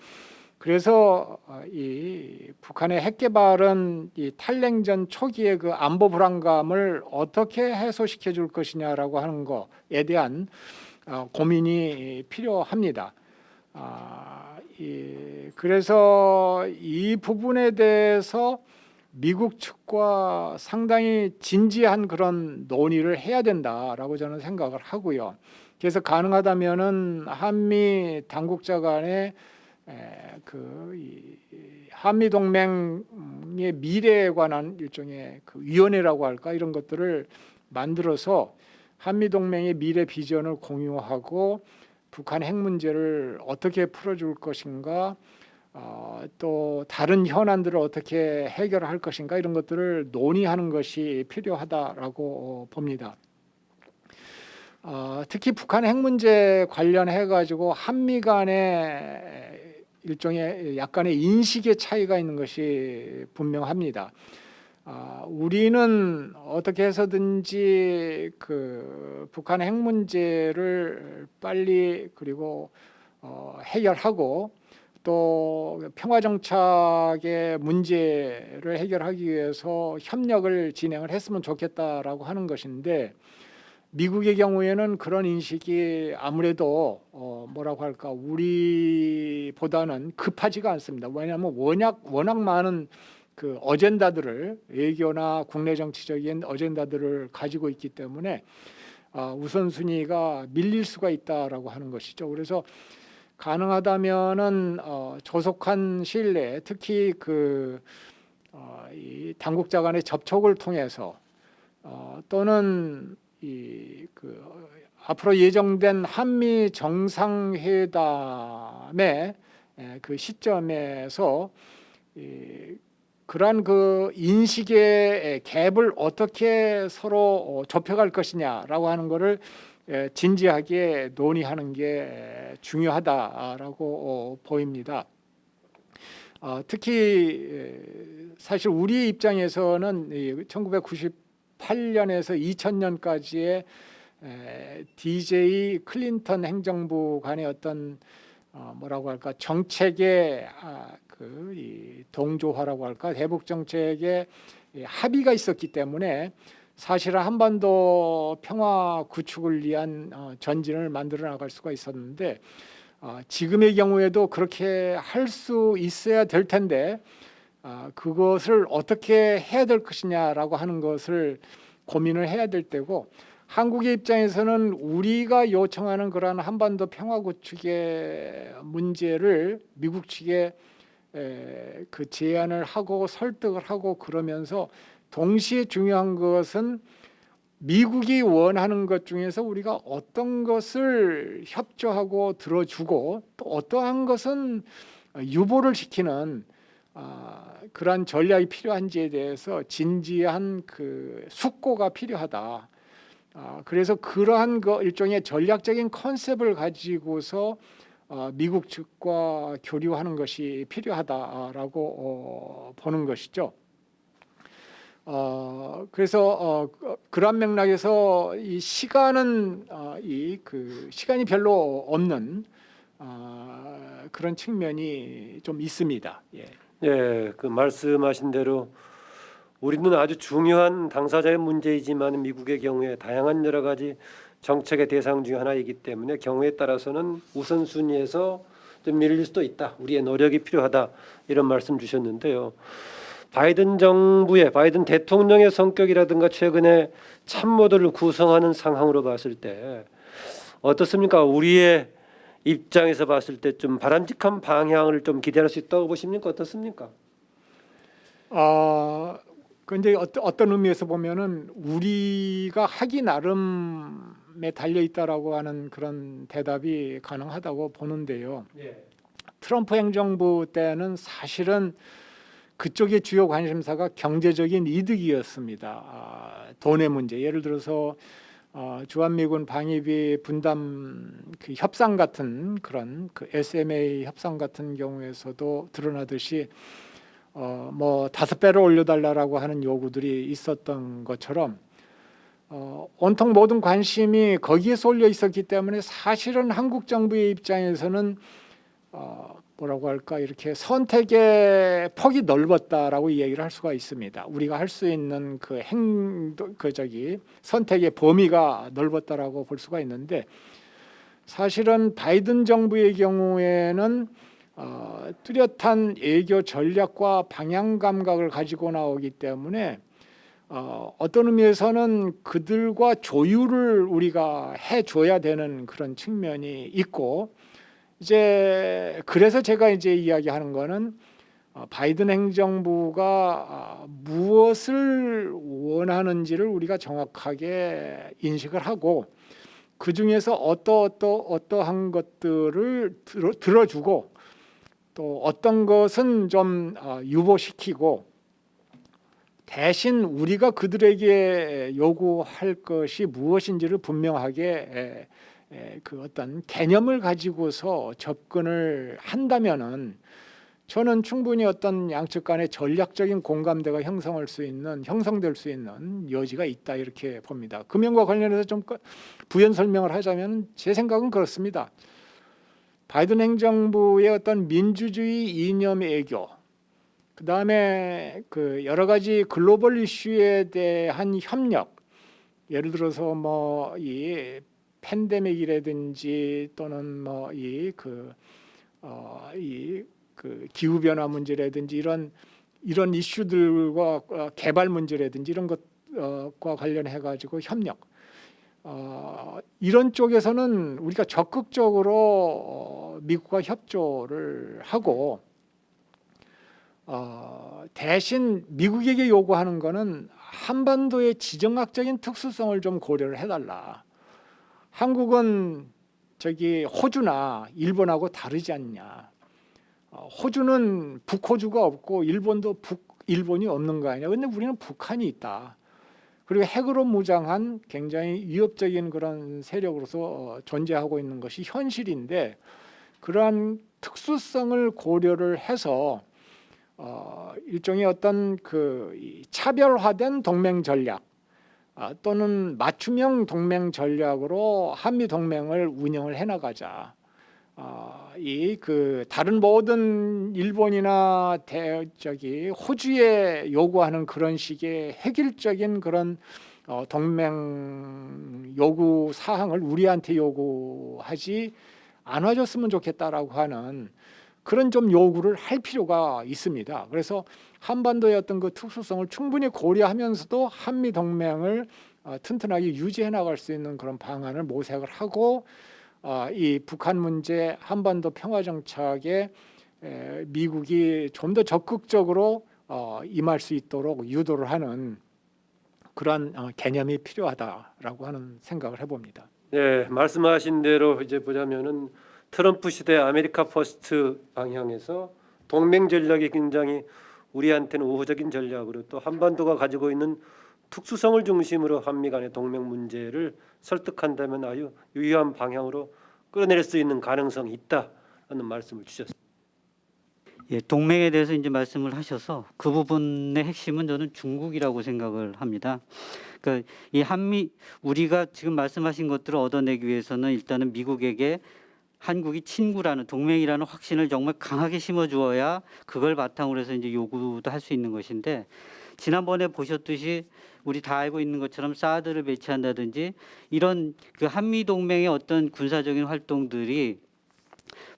C: 그래서 이 북한의 핵 개발은 이 탈냉전 초기의 안보 불안감을 어떻게 해소시켜 줄 것이냐라고 하는 것에 대한 고민이 필요합니다. 그래서 이 부분에 대해서 미국 측과 상당히 진지한 그런 논의를 해야 된다라고 저는 생각을 하고요. 그래서 가능하다면은 한미 당국자 간의 한미 동맹의 미래에 관한 일종의 위원회라고 할까 이런 것들을 만들어서 한미 동맹의 미래 비전을 공유하고 북한 핵 문제를 어떻게 풀어줄 것인가, 또 다른 현안들을 어떻게 해결할 것인가 이런 것들을 논의하는 것이 필요하다라고 봅니다. 특히 북한 핵 문제 관련해 가지고 한미 간의 일종의 약간의 인식의 차이가 있는 것이 분명합니다. 우리는 어떻게 해서든지 북한 핵 문제를 빨리 그리고 해결하고 또 평화 정착의 문제를 해결하기 위해서 협력을 진행을 했으면 좋겠다라고 하는 것인데 미국의 경우에는 그런 인식이 아무래도 뭐라고 할까 우리보다는 급하지가 않습니다. 왜냐하면 워낙 많은 어젠다들을 외교나 국내 정치적인 어젠다들을 가지고 있기 때문에 우선순위가 밀릴 수가 있다라고 하는 것이죠. 그래서 가능하다면은 조속한 시일 내에 특히 이 당국자 간의 접촉을 통해서 또는 앞으로 예정된 한미 정상회담의 시점에서 그러한 인식의 갭을 어떻게 서로 좁혀갈 것이냐라고 하는 것을 진지하게 논의하는 게 중요하다라고 보입니다. 특히 사실 우리 입장에서는 1998년에서 2000년까지의 DJ 클린턴 행정부 간의 어떤 뭐라고 할까 정책의 이 동조화라고 할까 대북 정책에 합의가 있었기 때문에 사실은 한반도 평화 구축을 위한 전진을 만들어 나갈 수가 있었는데 지금의 경우에도 그렇게 할 수 있어야 될 텐데 그것을 어떻게 해야 될 것이냐라고 하는 것을 고민을 해야 될 때고 한국의 입장에서는 우리가 요청하는 그러한 한반도 평화 구축의 문제를 미국 측에 그 제안을 하고 설득을 하고 그러면서 동시에 중요한 것은 미국이 원하는 것 중에서 우리가 어떤 것을 협조하고 들어주고 또 어떠한 것은 유보를 시키는 그러한 전략이 필요한지에 대해서 진지한 그 숙고가 필요하다. 그래서 그러한 일종의 전략적인 컨셉을 가지고서 미국 측과 교류하는 것이 필요하다라고 보는 것이죠. 그래서 그러한 맥락에서 이 시간은 시간이 별로 없는 그런 측면이 좀 있습니다. 예.
B: 예, 그 말씀하신 대로 우리는 아주 중요한 당사자의 문제이지만 미국의 경우에 다양한 여러 가지 정책의 대상 중 하나이기 때문에 경우에 따라서는 우선순위에서 좀 밀릴 수도 있다. 우리의 노력이 필요하다. 이런 말씀 주셨는데요. 바이든 정부의 바이든 대통령의 성격이라든가 최근에 참모들을 구성하는 상황으로 봤을 때 어떻습니까? 우리의 입장에서 봤을 때 좀 바람직한 방향을 좀 기대할 수 있다고 보십니까? 어떻습니까?
C: 근데 어떤 의미에서 보면은 우리가 하기 나름에 달려 있다라고 하는 그런 대답이 가능하다고 보는데요.
B: 예.
C: 트럼프 행정부 때는 사실은 그쪽의 주요 관심사가 경제적인 이득이었습니다. 돈의 문제, 예를 들어서 주한미군 방위비 분담 그 협상 같은 그런 그 SMA 협상 같은 경우에서도 드러나듯이 뭐 5배로 올려달라고 하는 요구들이 있었던 것처럼 온통 모든 관심이 거기에 쏠려 있었기 때문에 사실은 한국 정부의 입장에서는 뭐라고 할까 이렇게 선택의 폭이 넓었다라고 얘기를 할 수가 있습니다. 우리가 할 수 있는 그 선택의 범위가 넓었다라고 볼 수가 있는데 사실은 바이든 정부의 경우에는 뚜렷한 외교 전략과 방향 감각을 가지고 나오기 때문에 어떤 의미에서는 그들과 조율을 우리가 해줘야 되는 그런 측면이 있고 이제 그래서 제가 이제 이야기하는 거는 바이든 행정부가 무엇을 원하는지를 우리가 정확하게 인식을 하고 그 중에서 어떠한 것들을 들어주고 또 어떤 것은 좀 유보시키고 대신 우리가 그들에게 요구할 것이 무엇인지를 분명하게 그 어떤 개념을 가지고서 접근을 한다면은 저는 충분히 어떤 양측 간의 전략적인 공감대가 형성될 수 있는 여지가 있다 이렇게 봅니다. 금연과 관련해서 좀 부연 설명을 하자면 제 생각은 그렇습니다. 바이든 행정부의 어떤 민주주의 이념 애교, 그 다음에 그 여러 가지 글로벌 이슈에 대한 협력, 예를 들어서 뭐 이 팬데믹이라든지 또는 뭐 그 기후 변화 문제라든지 이런 이슈들과 개발 문제라든지 이런 것과 관련해 가지고 협력 이런 쪽에서는 우리가 적극적으로 미국과 협조를 하고 대신 미국에게 요구하는 거는 한반도의 지정학적인 특수성을 좀 고려를 해달라. 한국은 저기 호주나 일본하고 다르지 않냐. 호주는 북호주가 없고 일본도 북일본이 없는 거 아니냐. 근데 우리는 북한이 있다. 그리고 핵으로 무장한 굉장히 위협적인 그런 세력으로서 존재하고 있는 것이 현실인데 그러한 특수성을 고려를 해서 일종의 어떤 그 차별화된 동맹 전략 또는 맞춤형 동맹 전략으로 한미 동맹을 운영을 해나가자. 이 그 다른 모든 일본이나 호주에 요구하는 그런 식의 획일적인 그런 동맹 요구 사항을 우리한테 요구하지 않아줬으면 좋겠다라고 하는 그런 좀 요구를 할 필요가 있습니다. 그래서 한반도의 어떤 그 특수성을 충분히 고려하면서도 한미 동맹을 튼튼하게 유지해 나갈 수 있는 그런 방안을 모색을 하고 이 북한 문제, 한반도 평화 정착에 미국이 좀 더 적극적으로 임할 수 있도록 유도를 하는 그런 개념이 필요하다라고 하는 생각을 해봅니다.
B: 네, 말씀하신 대로 이제 보자면은 트럼프 시대 아메리카 퍼스트 방향에서 동맹 전략이 굉장히 우리한테는 우호적인 전략으로 또 한반도가 가지고 있는 특수성을 중심으로 한미 간의 동맹 문제를 설득한다면 아주 유효한 방향으로 끌어낼 수 있는 가능성이 있다는 말씀을 주셨습니다.
D: 예, 동맹에 대해서 이제 말씀을 하셔서 그 부분의 핵심은 저는 중국이라고 생각을 합니다. 그러니까 이 한미 우리가 지금 말씀하신 것들을 얻어내기 위해서는 일단은 미국에게 한국이 친구라는 동맹이라는 확신을 정말 강하게 심어주어야 그걸 바탕으로 해서 이제 요구도 할 수 있는 것인데 지난번에 보셨듯이 우리 다 알고 있는 것처럼 사드를 배치한다든지 이런 그 한미 동맹의 어떤 군사적인 활동들이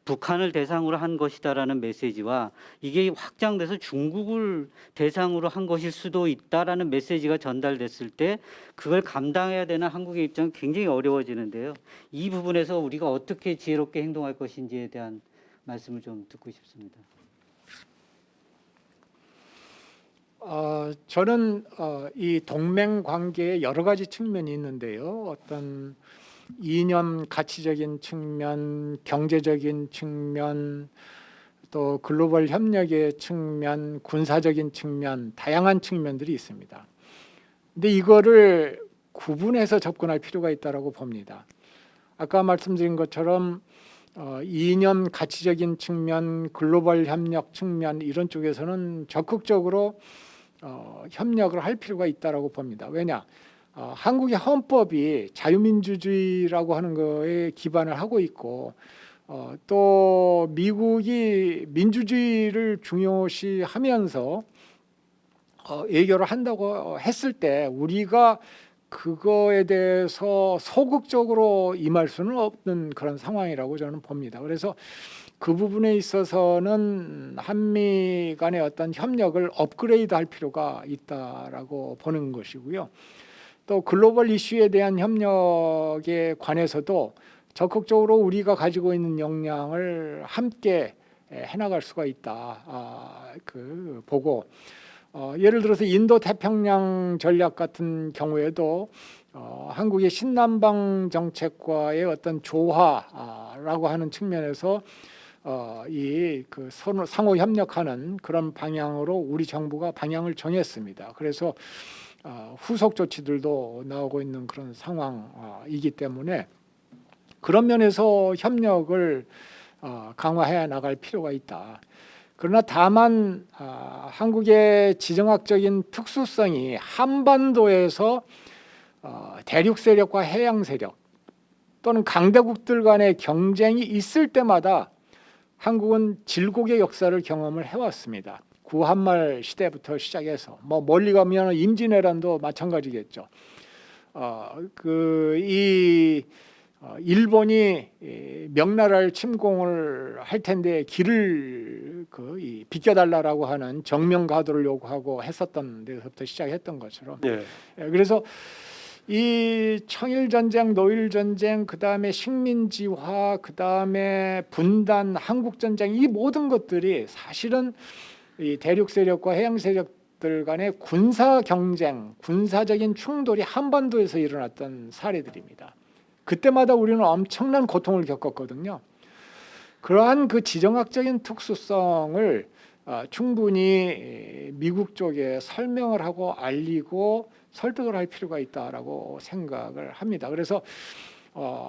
D: 북한을 대상으로 한 것이다라는 메시지와 이게 확장돼서 중국을 대상으로 한 것일 수도 있다라는 메시지가 전달됐을 때 그걸 감당해야 되는 한국의 입장은 굉장히 어려워지는데요. 이 부분에서 우리가 어떻게 지혜롭게 행동할 것인지에 대한 말씀을 좀 듣고 싶습니다.
C: 저는 이 동맹 관계에 여러 가지 측면이 있는데요. 어떤 이념 가치적인 측면, 경제적인 측면, 또 글로벌 협력의 측면, 군사적인 측면, 다양한 측면들이 있습니다. 근데 이거를 구분해서 접근할 필요가 있다고 봅니다. 아까 말씀드린 것처럼 이념 가치적인 측면, 글로벌 협력 측면 이런 쪽에서는 적극적으로 협력을 할 필요가 있다고 봅니다. 왜냐? 한국의 헌법이 자유민주주의라고 하는 거에 기반을 하고 있고 또 미국이 민주주의를 중요시하면서 외교를 한다고 했을 때 우리가 그거에 대해서 소극적으로 임할 수는 없는 그런 상황이라고 저는 봅니다. 그래서 그 부분에 있어서는 한미 간의 어떤 협력을 업그레이드할 필요가 있다라고 보는 것이고요. 또 글로벌 이슈에 대한 협력에 관해서도 적극적으로 우리가 가지고 있는 역량을 함께 해나갈 수가 있다. 보고 예를 들어서 인도 태평양 전략 같은 경우에도 한국의 신남방 정책과의 어떤 조화라고 하는 측면에서 상호 협력하는 그런 방향으로 우리 정부가 방향을 정했습니다. 그래서 후속 조치들도 나오고 있는 그런 상황이기 때문에 그런 면에서 협력을 강화해 나갈 필요가 있다. 그러나 다만 한국의 지정학적인 특수성이 한반도에서 대륙 세력과 해양 세력 또는 강대국들 간의 경쟁이 있을 때마다 한국은 질곡의 역사를 경험을 해왔습니다. 구한말 시대부터 시작해서 멀리 가면 임진왜란도 마찬가지겠죠. 일본이 명나라를 침공을 할 텐데 길을 비켜달라고 하는 정명가도를 요구하고 했었던 데서부터 시작했던 것처럼.
B: 네.
C: 그래서 이 청일전쟁, 노일전쟁, 그 다음에 식민지화, 그 다음에 분단, 한국전쟁 이 모든 것들이 사실은 이 대륙 세력과 해양 세력들 간의 군사 경쟁, 군사적인 충돌이 한반도에서 일어났던 사례들입니다. 그때마다 우리는 엄청난 고통을 겪었거든요. 그러한 그 지정학적인 특수성을 충분히 미국 쪽에 설명을 하고 알리고 설득을 할 필요가 있다라고 생각을 합니다. 그래서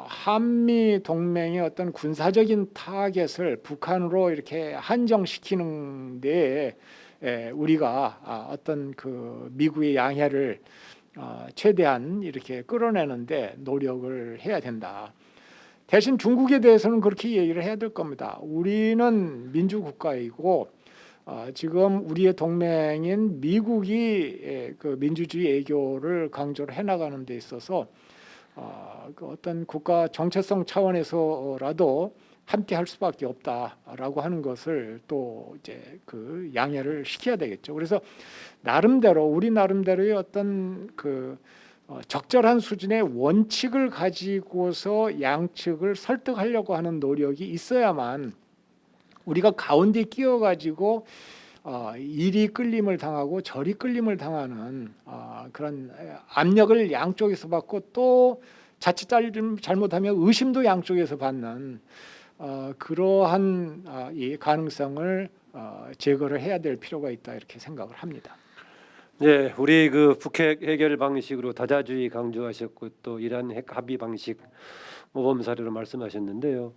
C: 한미 동맹의 어떤 군사적인 타겟을 북한으로 이렇게 한정시키는 데에 우리가 어떤 그 미국의 양해를 최대한 이렇게 끌어내는데 노력을 해야 된다. 대신 중국에 대해서는 그렇게 얘기를 해야 될 겁니다. 우리는 민주국가이고 지금 우리의 동맹인 미국이 그 민주주의 애교를 강조를 해나가는 데 있어서 그 어떤 국가 정체성 차원에서라도 함께 할 수밖에 없다라고 하는 것을 또 이제 그 양해를 시켜야 되겠죠. 그래서 나름대로 우리 나름대로의 어떤 그 적절한 수준의 원칙을 가지고서 양측을 설득하려고 하는 노력이 있어야만 우리가 가운데 끼어가지고 이리 끌림을 당하고 저리 끌림을 당하는 그런 압력을 양쪽에서 받고 또 자칫 잘못하면 의심도 양쪽에서 받는 그러한 이 가능성을 제거를 해야 될 필요가 있다 이렇게 생각을 합니다.
B: 네, 우리 그 북핵 해결 방식으로 다자주의 강조하셨고 또 이란 핵 합의 방식 모범 사례로 말씀하셨는데요.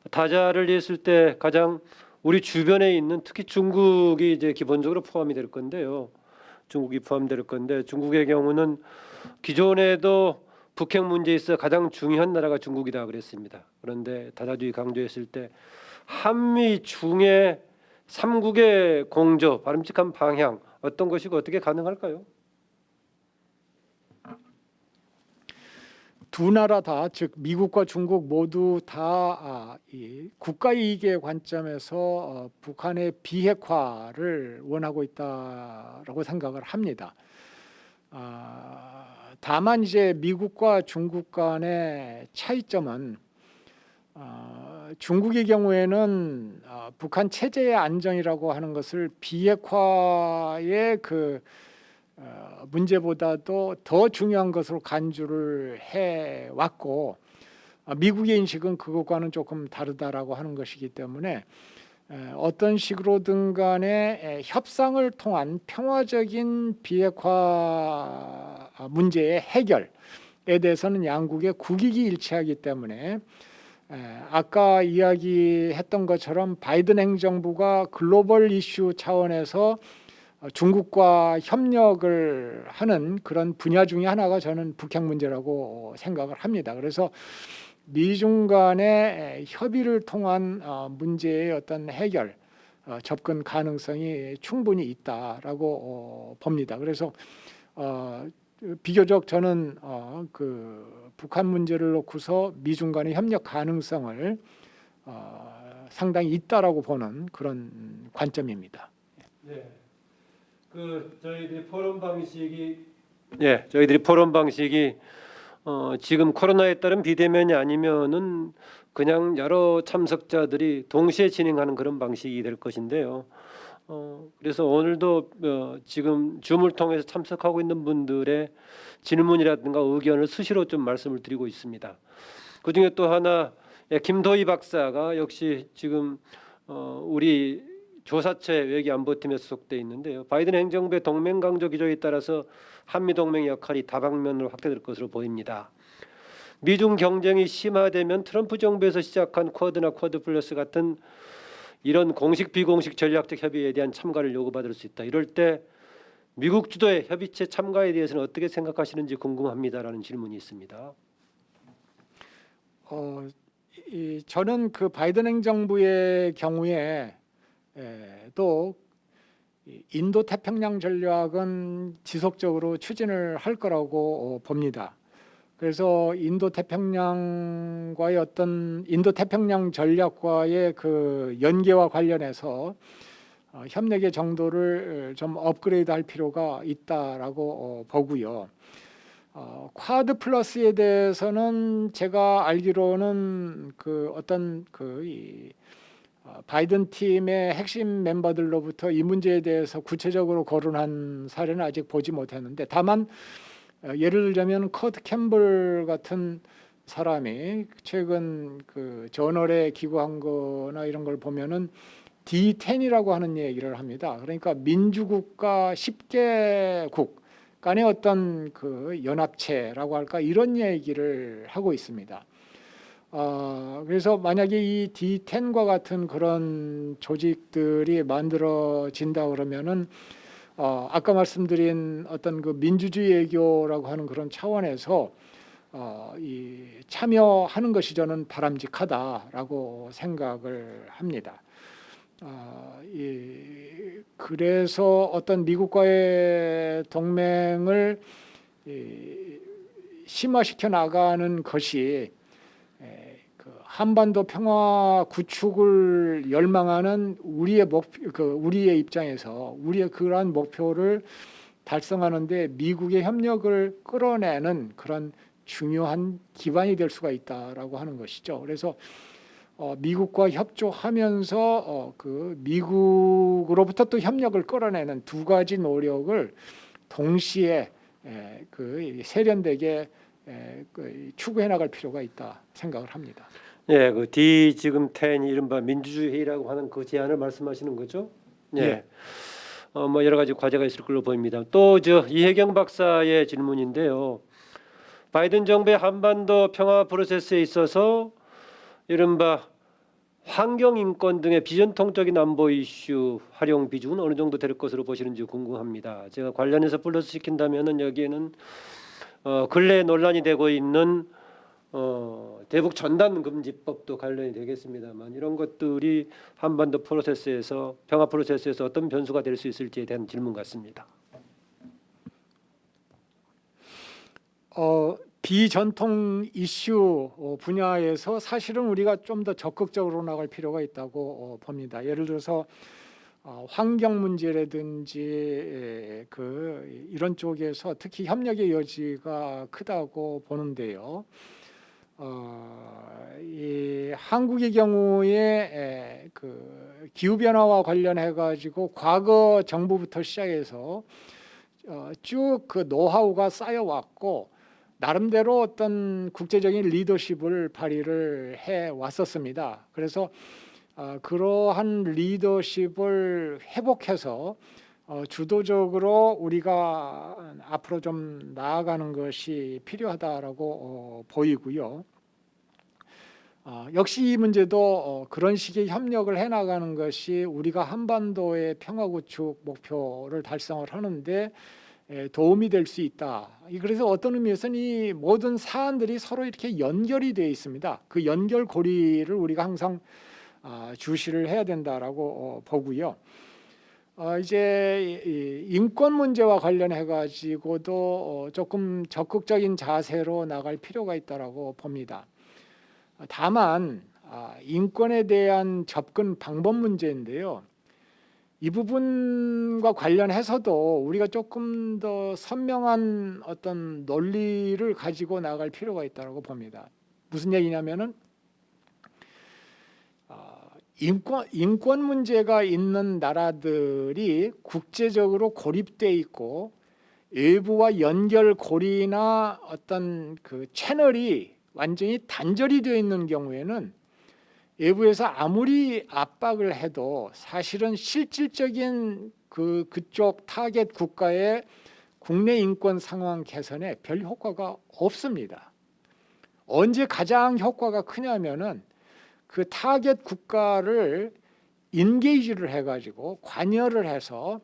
B: 다자를 했을 때 가장 우리 주변에 있는 특히 중국이 이제 기본적으로 포함이 될 건데요. 중국이 포함될 건데 중국의 경우는 기존에도 북핵 문제에 있어 가장 중요한 나라가 중국이다 그랬습니다. 그런데 다자주의 강조했을 때 한미 중의 삼국의 공조 바람직한 방향 어떤 것이고 어떻게 가능할까요?
C: 두 나라 다 즉 미국과 중국 모두 다 이 국가 이익의 관점에서 북한의 비핵화를 원하고 있다라고 생각을 합니다. 다만 이제 미국과 중국 간의 차이점은 중국의 경우에는 북한 체제의 안정이라고 하는 것을 비핵화의 그 문제보다도 더 중요한 것으로 간주를 해 왔고 미국의 인식은 그것과는 조금 다르다라고 하는 것이기 때문에 어떤 식으로든 간에 협상을 통한 평화적인 비핵화 문제의 해결에 대해서는 양국의 국익이 일치하기 때문에 아까 이야기했던 것처럼 바이든 행정부가 글로벌 이슈 차원에서 중국과 협력을 하는 그런 분야 중에 하나가 저는 북핵 문제라고 생각을 합니다. 그래서 미중 간의 협의를 통한 문제의 어떤 해결, 접근 가능성이 충분히 있다라고 봅니다. 그래서 비교적 저는 그 북한 문제를 놓고서 미중 간의 협력 가능성을 상당히 있다라고 보는 그런 관점입니다.
B: 네. 저희들이 포럼 방식이 지금 코로나에 따른 비대면이 아니면은 그냥 여러 참석자들이 동시에 진행하는 그런 방식이 될 것인데요. 그래서 오늘도 지금 줌을 통해서 참석하고 있는 분들의 질문이라든가 의견을 수시로 좀 말씀을 드리고 있습니다. 그중에 또 하나 김도희 박사가 역시 지금 우리 조사처 외교안보팀에 소속돼 있는데요. 바이든 행정부의 동맹 강조 기조에 따라서 한미 동맹 역할이 다방면으로 확대될 것으로 보입니다. 미중 경쟁이 심화되면 트럼프 정부에서 시작한 쿼드나 쿼드 플러스 같은 이런 공식 비공식 전략적 협의에 대한 참가를 요구받을 수 있다. 이럴 때 미국 주도의 협의체 참가에 대해서는 어떻게 생각하시는지 궁금합니다라는 질문이 있습니다.
C: 저는 그 바이든 행정부의 경우에 또 인도 태평양 전략은 지속적으로 추진을 할 거라고 봅니다. 그래서 인도 태평양과의 어떤 인도 태평양 전략과의 그 연계와 관련해서 협력의 정도를 좀 업그레이드할 필요가 있다라고 보고요. 쿼드 플러스에 대해서는 제가 알기로는 그 어떤 바이든 팀의 핵심 멤버들로부터 이 문제에 대해서 구체적으로 거론한 사례는 아직 보지 못했는데 다만 예를 들자면 커트 캠블 같은 사람이 최근 그 저널에 기고한 거나 이런 걸 보면은 D10이라고 하는 얘기를 합니다. 그러니까 민주국가 10개국 간의 어떤 그 연합체라고 할까 이런 얘기를 하고 있습니다. 그래서 만약에 이 D10과 같은 그런 조직들이 만들어진다 그러면은 아까 말씀드린 어떤 그 민주주의 외교라고 하는 그런 차원에서 이 참여하는 것이 저는 바람직하다라고 생각을 합니다. 그래서 어떤 미국과의 동맹을 심화시켜 나가는 것이 그 한반도 평화 구축을 열망하는 우리의 우리의 입장에서 우리의 그러한 목표를 달성하는데 미국의 협력을 끌어내는 그런 중요한 기반이 될 수가 있다라고 하는 것이죠. 그래서 미국과 협조하면서 그 미국으로부터 또 협력을 끌어내는 두 가지 노력을 동시에 그 세련되게 추구해 나갈 필요가 있다 생각을 합니다.
B: 예, 그 D 지금 10 이른바 민주주의 회의라고 하는 그 제안을 말씀하시는 거죠? 예.
C: 예.
B: 뭐 여러 가지 과제가 있을 걸로 보입니다. 또 저 이혜경 박사의 질문인데요. 바이든 정부의 한반도 평화 프로세스에 있어서 이른바 환경 인권 등의 비전통적인 안보 이슈 활용 비중은 어느 정도 될 것으로 보시는지 궁금합니다. 제가 관련해서 플러스 시킨다면은 여기에는 근래 논란이 되고 있는 대북 전단 금지법도 관련이 되겠습니다만 이런 것들이 한반도 프로세스에서 평화 프로세스에서 어떤 변수가 될 수 있을지에 대한 질문 같습니다.
C: 비전통 이슈 분야에서 사실은 우리가 좀 더 적극적으로 나갈 필요가 있다고 봅니다. 예를 들어서 환경 문제라든지 이런 쪽에서 특히 협력의 여지가 크다고 보는데요. 이 한국의 경우에 그 기후 변화와 관련해 가지고 과거 정부부터 시작해서 쭉 그 노하우가 쌓여 왔고 나름대로 어떤 국제적인 리더십을 발휘를 해 왔었습니다. 그래서 그러한 리더십을 회복해서 주도적으로 우리가 앞으로 좀 나아가는 것이 필요하다라고 보이고요. 역시 이 문제도 그런 식의 협력을 해나가는 것이 우리가 한반도의 평화구축 목표를 달성을 하는데 도움이 될 수 있다. 그래서 어떤 의미에서는 이 모든 사안들이 서로 이렇게 연결이 되어 있습니다. 그 연결고리를 우리가 항상 주시를 해야 된다라고 보고요. 이제 인권 문제와 관련해 가지고도 조금 적극적인 자세로 나갈 필요가 있다라고 봅니다. 다만 인권에 대한 접근 방법 문제인데요. 이 부분과 관련해서도 우리가 조금 더 선명한 어떤 논리를 가지고 나갈 필요가 있다고 봅니다. 무슨 얘기냐면은 인권 문제가 있는 나라들이 국제적으로 고립돼 있고 외부와 연결고리나 어떤 그 채널이 완전히 단절이 되어 있는 경우에는 외부에서 아무리 압박을 해도 사실은 실질적인 그쪽 타겟 국가의 국내 인권 상황 개선에 별 효과가 없습니다. 언제 가장 효과가 크냐면은 그 타겟 국가를 인게이지를 해가지고 관여를 해서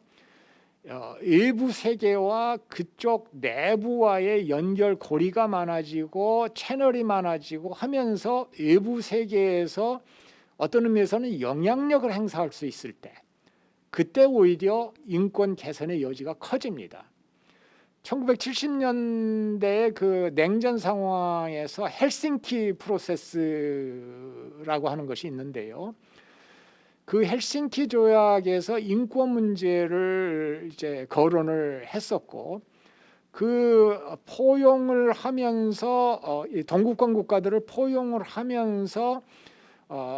C: 외부 세계와 그쪽 내부와의 연결고리가 많아지고 채널이 많아지고 하면서 외부 세계에서 어떤 의미에서는 영향력을 행사할 수 있을 때 그때 오히려 인권 개선의 여지가 커집니다. 1970년대의 그 냉전 상황에서 헬싱키 프로세스라고 하는 것이 있는데요. 그 헬싱키 조약에서 인권 문제를 이제 거론을 했었고 그 포용을 하면서 동구권 국가들을 포용을 하면서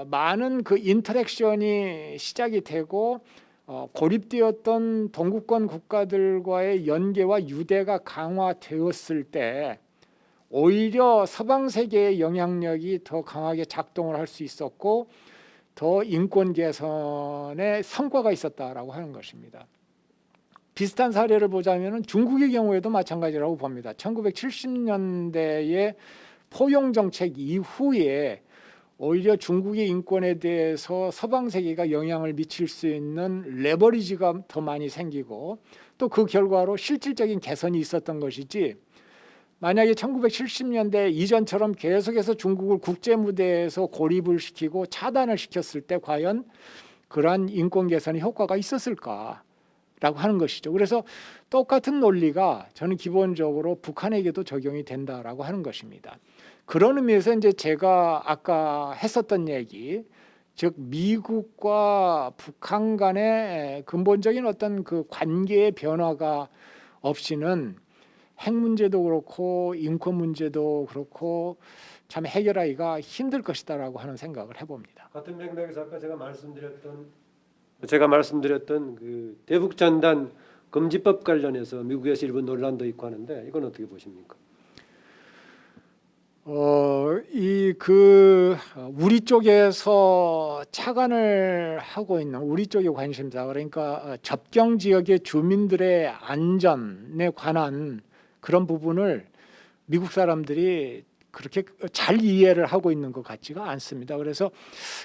C: 많은 그 인터랙션이 시작이 되고 고립되었던 동구권 국가들과의 연계와 유대가 강화되었을 때 오히려 서방 세계의 영향력이 더 강하게 작동을 할 수 있었고 더 인권 개선에 성과가 있었다라고 하는 것입니다. 비슷한 사례를 보자면 중국의 경우에도 마찬가지라고 봅니다. 1970년대의 포용 정책 이후에 오히려 중국의 인권에 대해서 서방 세계가 영향을 미칠 수 있는 레버리지가 더 많이 생기고 또 그 결과로 실질적인 개선이 있었던 것이지 만약에 1970년대 이전처럼 계속해서 중국을 국제 무대에서 고립을 시키고 차단을 시켰을 때 과연 그러한 인권 개선의 효과가 있었을까라고 하는 것이죠. 그래서 똑같은 논리가 저는 기본적으로 북한에게도 적용이 된다라고 하는 것입니다. 그런 의미에서 이제 제가 아까 했었던 얘기, 즉 미국과 북한 간의 근본적인 어떤 그 관계의 변화가 없이는 핵 문제도 그렇고 인권 문제도 그렇고 참 해결하기가 힘들 것이다라고 하는 생각을 해봅니다.
B: 같은 맥락에서 아까 제가 말씀드렸던 그 대북 전단 금지법 관련해서 미국에서 일부 논란도 있고 하는데 이건 어떻게 보십니까?
C: 우리 쪽에서 착안을 하고 있는 우리 쪽의 관심사, 그러니까 접경 지역의 주민들의 안전에 관한 그런 부분을 미국 사람들이 그렇게 잘 이해를 하고 있는 것 같지가 않습니다. 그래서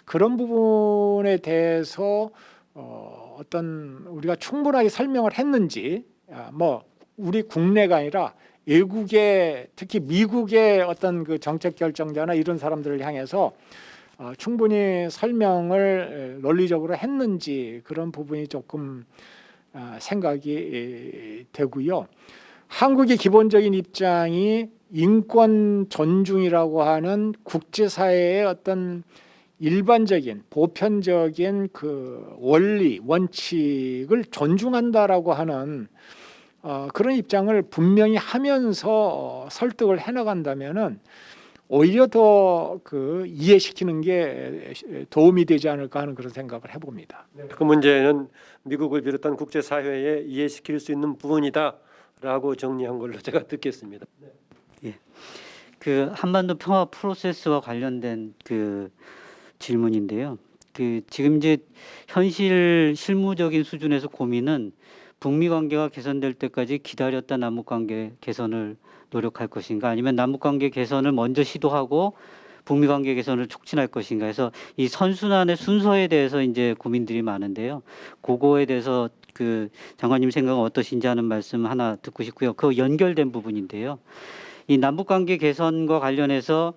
C: 그런 부분에 대해서 어떤 우리가 충분하게 설명을 했는지, 뭐 우리 국내가 아니라 외국의, 특히 미국의 어떤 그 정책 결정자나 이런 사람들을 향해서 충분히 설명을 논리적으로 했는지 그런 부분이 조금 생각이 되고요. 한국의 기본적인 입장이 인권 존중이라고 하는 국제사회의 어떤 일반적인 보편적인 그 원리 원칙을 존중한다라고 하는 그런 입장을 분명히 하면서 설득을 해나간다면은 오히려 더 그 이해시키는 게 도움이 되지 않을까 하는 그런 생각을 해봅니다.
B: 그 문제는 미국을 비롯한 국제 사회에 이해시킬 수 있는 부분이다라고 정리한 걸로 제가 듣겠습니다.
D: 그 한반도 평화 프로세스와 관련된 그 질문인데요. 그 지금 이제 현실 실무적인 수준에서 고민은 북미 관계가 개선될 때까지 기다렸다 남북 관계 개선을 노력할 것인가, 아니면 남북 관계 개선을 먼저 시도하고 북미 관계 개선을 촉진할 것인가 해서 이 선순환의 순서에 대해서 이제 고민들이 많은데요. 그거에 대해서 그 장관님 생각은 어떠신지 하는 말씀 하나 듣고 싶고요. 그 연결된 부분인데요. 이 남북 관계 개선과 관련해서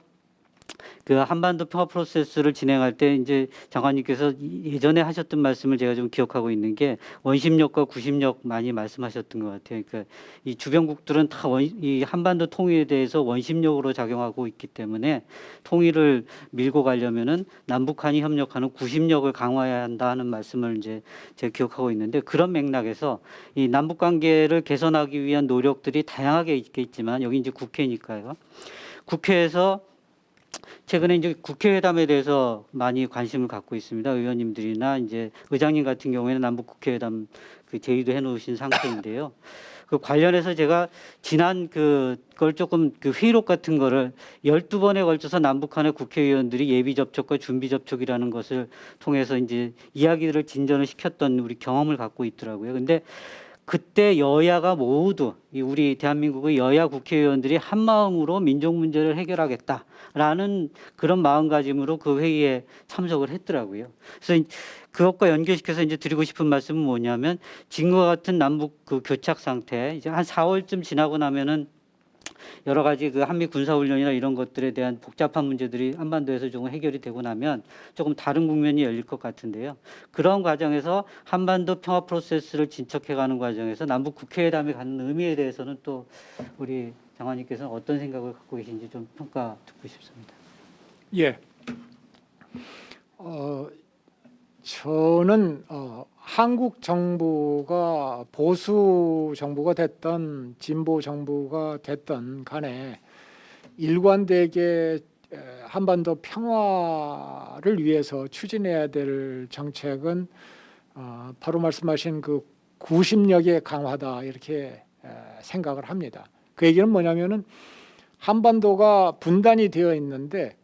D: 그 한반도 평화 프로세스를 진행할 때 이제 장관님께서 예전에 하셨던 말씀을 제가 좀 기억하고 있는 게 원심력과 구심력 많이 말씀하셨던 것 같아요. 그러니까 이 주변국들은 다 이 한반도 통일에 대해서 원심력으로 작용하고 있기 때문에 통일을 밀고 가려면은 남북한이 협력하는 구심력을 강화해야 한다 하는 말씀을 이제 제가 기억하고 있는데, 그런 맥락에서 이 남북 관계를 개선하기 위한 노력들이 다양하게 있겠지만 여기 이제 국회니까요. 국회에서 최근에 이제 국회회담에 대해서 많이 관심을 갖고 있습니다. 의원님들이나 이제 의장님 같은 경우에는 남북 국회회담 그 제의도 해놓으신 상태인데요. 그 관련해서 제가 지난 그걸 조금 그 회의록 같은 거를 12번에 걸쳐서 남북한의 국회의원들이 예비 접촉과 준비 접촉이라는 것을 통해서 이제 이야기들을 진전을 시켰던 우리 경험을 갖고 있더라고요. 근데 그때 여야가 모두 우리 대한민국의 여야 국회의원들이 한 마음으로 민족 문제를 해결하겠다라는 그런 마음가짐으로 그 회의에 참석을 했더라고요. 그래서 그것과 연결시켜서 이제 드리고 싶은 말씀은 뭐냐면, 지금과 같은 남북 그 교착 상태, 이제 한 4월쯤 지나고 나면은 여러 가지 그 한미 군사훈련이나 이런 것들에 대한 복잡한 문제들이 한반도에서 조금 해결이 되고 나면 조금 다른 국면이 열릴 것 같은데요. 그런 과정에서 한반도 평화 프로세스를 진척해가는 과정에서 남북 국회회담이 갖는 의미에 대해서는 또 우리 장관님께서는 어떤 생각을 갖고 계신지 좀 평가 듣고 싶습니다.
C: 예. 저는 한국 정부가 보수 정부가 됐던 진보 정부가 됐던 간에 일관되게 한반도 평화를 위해서 추진해야 될 정책은 바로 말씀하신 그 구심력의 강화다, 이렇게 생각을 합니다. 그 얘기는 뭐냐면은 한반도가 분단이 되어 있는데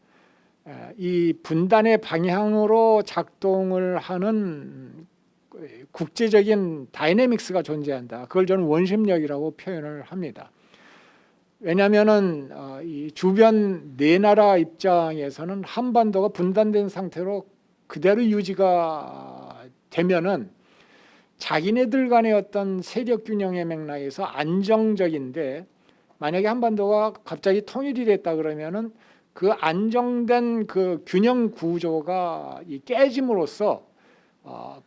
C: 이 분단의 방향으로 작동을 하는 국제적인 다이내믹스가 존재한다. 그걸 저는 원심력이라고 표현을 합니다. 왜냐하면은 이 주변 네 나라 입장에서는 한반도가 분단된 상태로 그대로 유지가 되면은 자기네들 간의 어떤 세력 균형의 맥락에서 안정적인데 만약에 한반도가 갑자기 통일이 됐다 그러면은 그 안정된 그 균형 구조가 이 깨짐으로써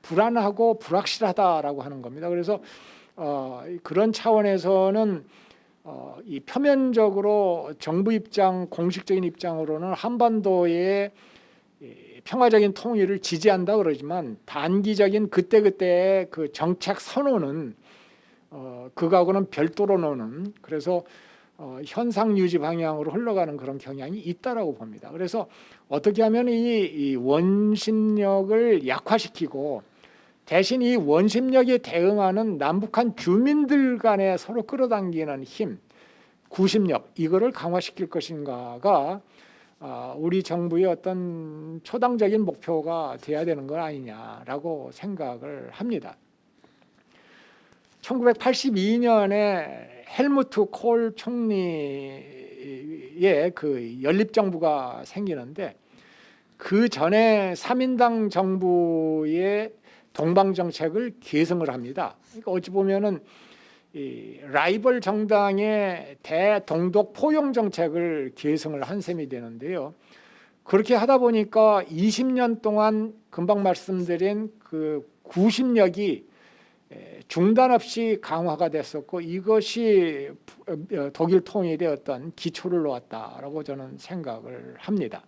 C: 불안하고 불확실하다라고 하는 겁니다. 그래서 그런 차원에서는 이 표면적으로 정부 입장, 공식적인 입장으로는 한반도의 평화적인 통일을 지지한다 그러지만 단기적인 그때그때의 그 정책 선언은 그거하고는 별도로 노는, 그래서 현상 유지 방향으로 흘러가는 그런 경향이 있다라고 봅니다. 그래서 어떻게 하면 이 원심력을 약화시키고 대신 이 원심력에 대응하는 남북한 주민들 간에 서로 끌어당기는 힘, 구심력, 이거를 강화시킬 것인가가 우리 정부의 어떤 초당적인 목표가 돼야 되는 건 아니냐라고 생각을 합니다. 1982년에 헬무트 콜 총리의 그 연립정부가 생기는데 그 전에 3인당 정부의 동방정책을 계승을 합니다. 그러니까 어찌 보면은 이 라이벌 정당의 대동독 포용 정책을 계승을 한 셈이 되는데요. 그렇게 하다 보니까 20년 동안 금방 말씀드린 그 구심력이 중단 없이 강화가 됐었고 이것이 독일 통일의 어떤 기초를 놓았다라고 저는 생각을 합니다.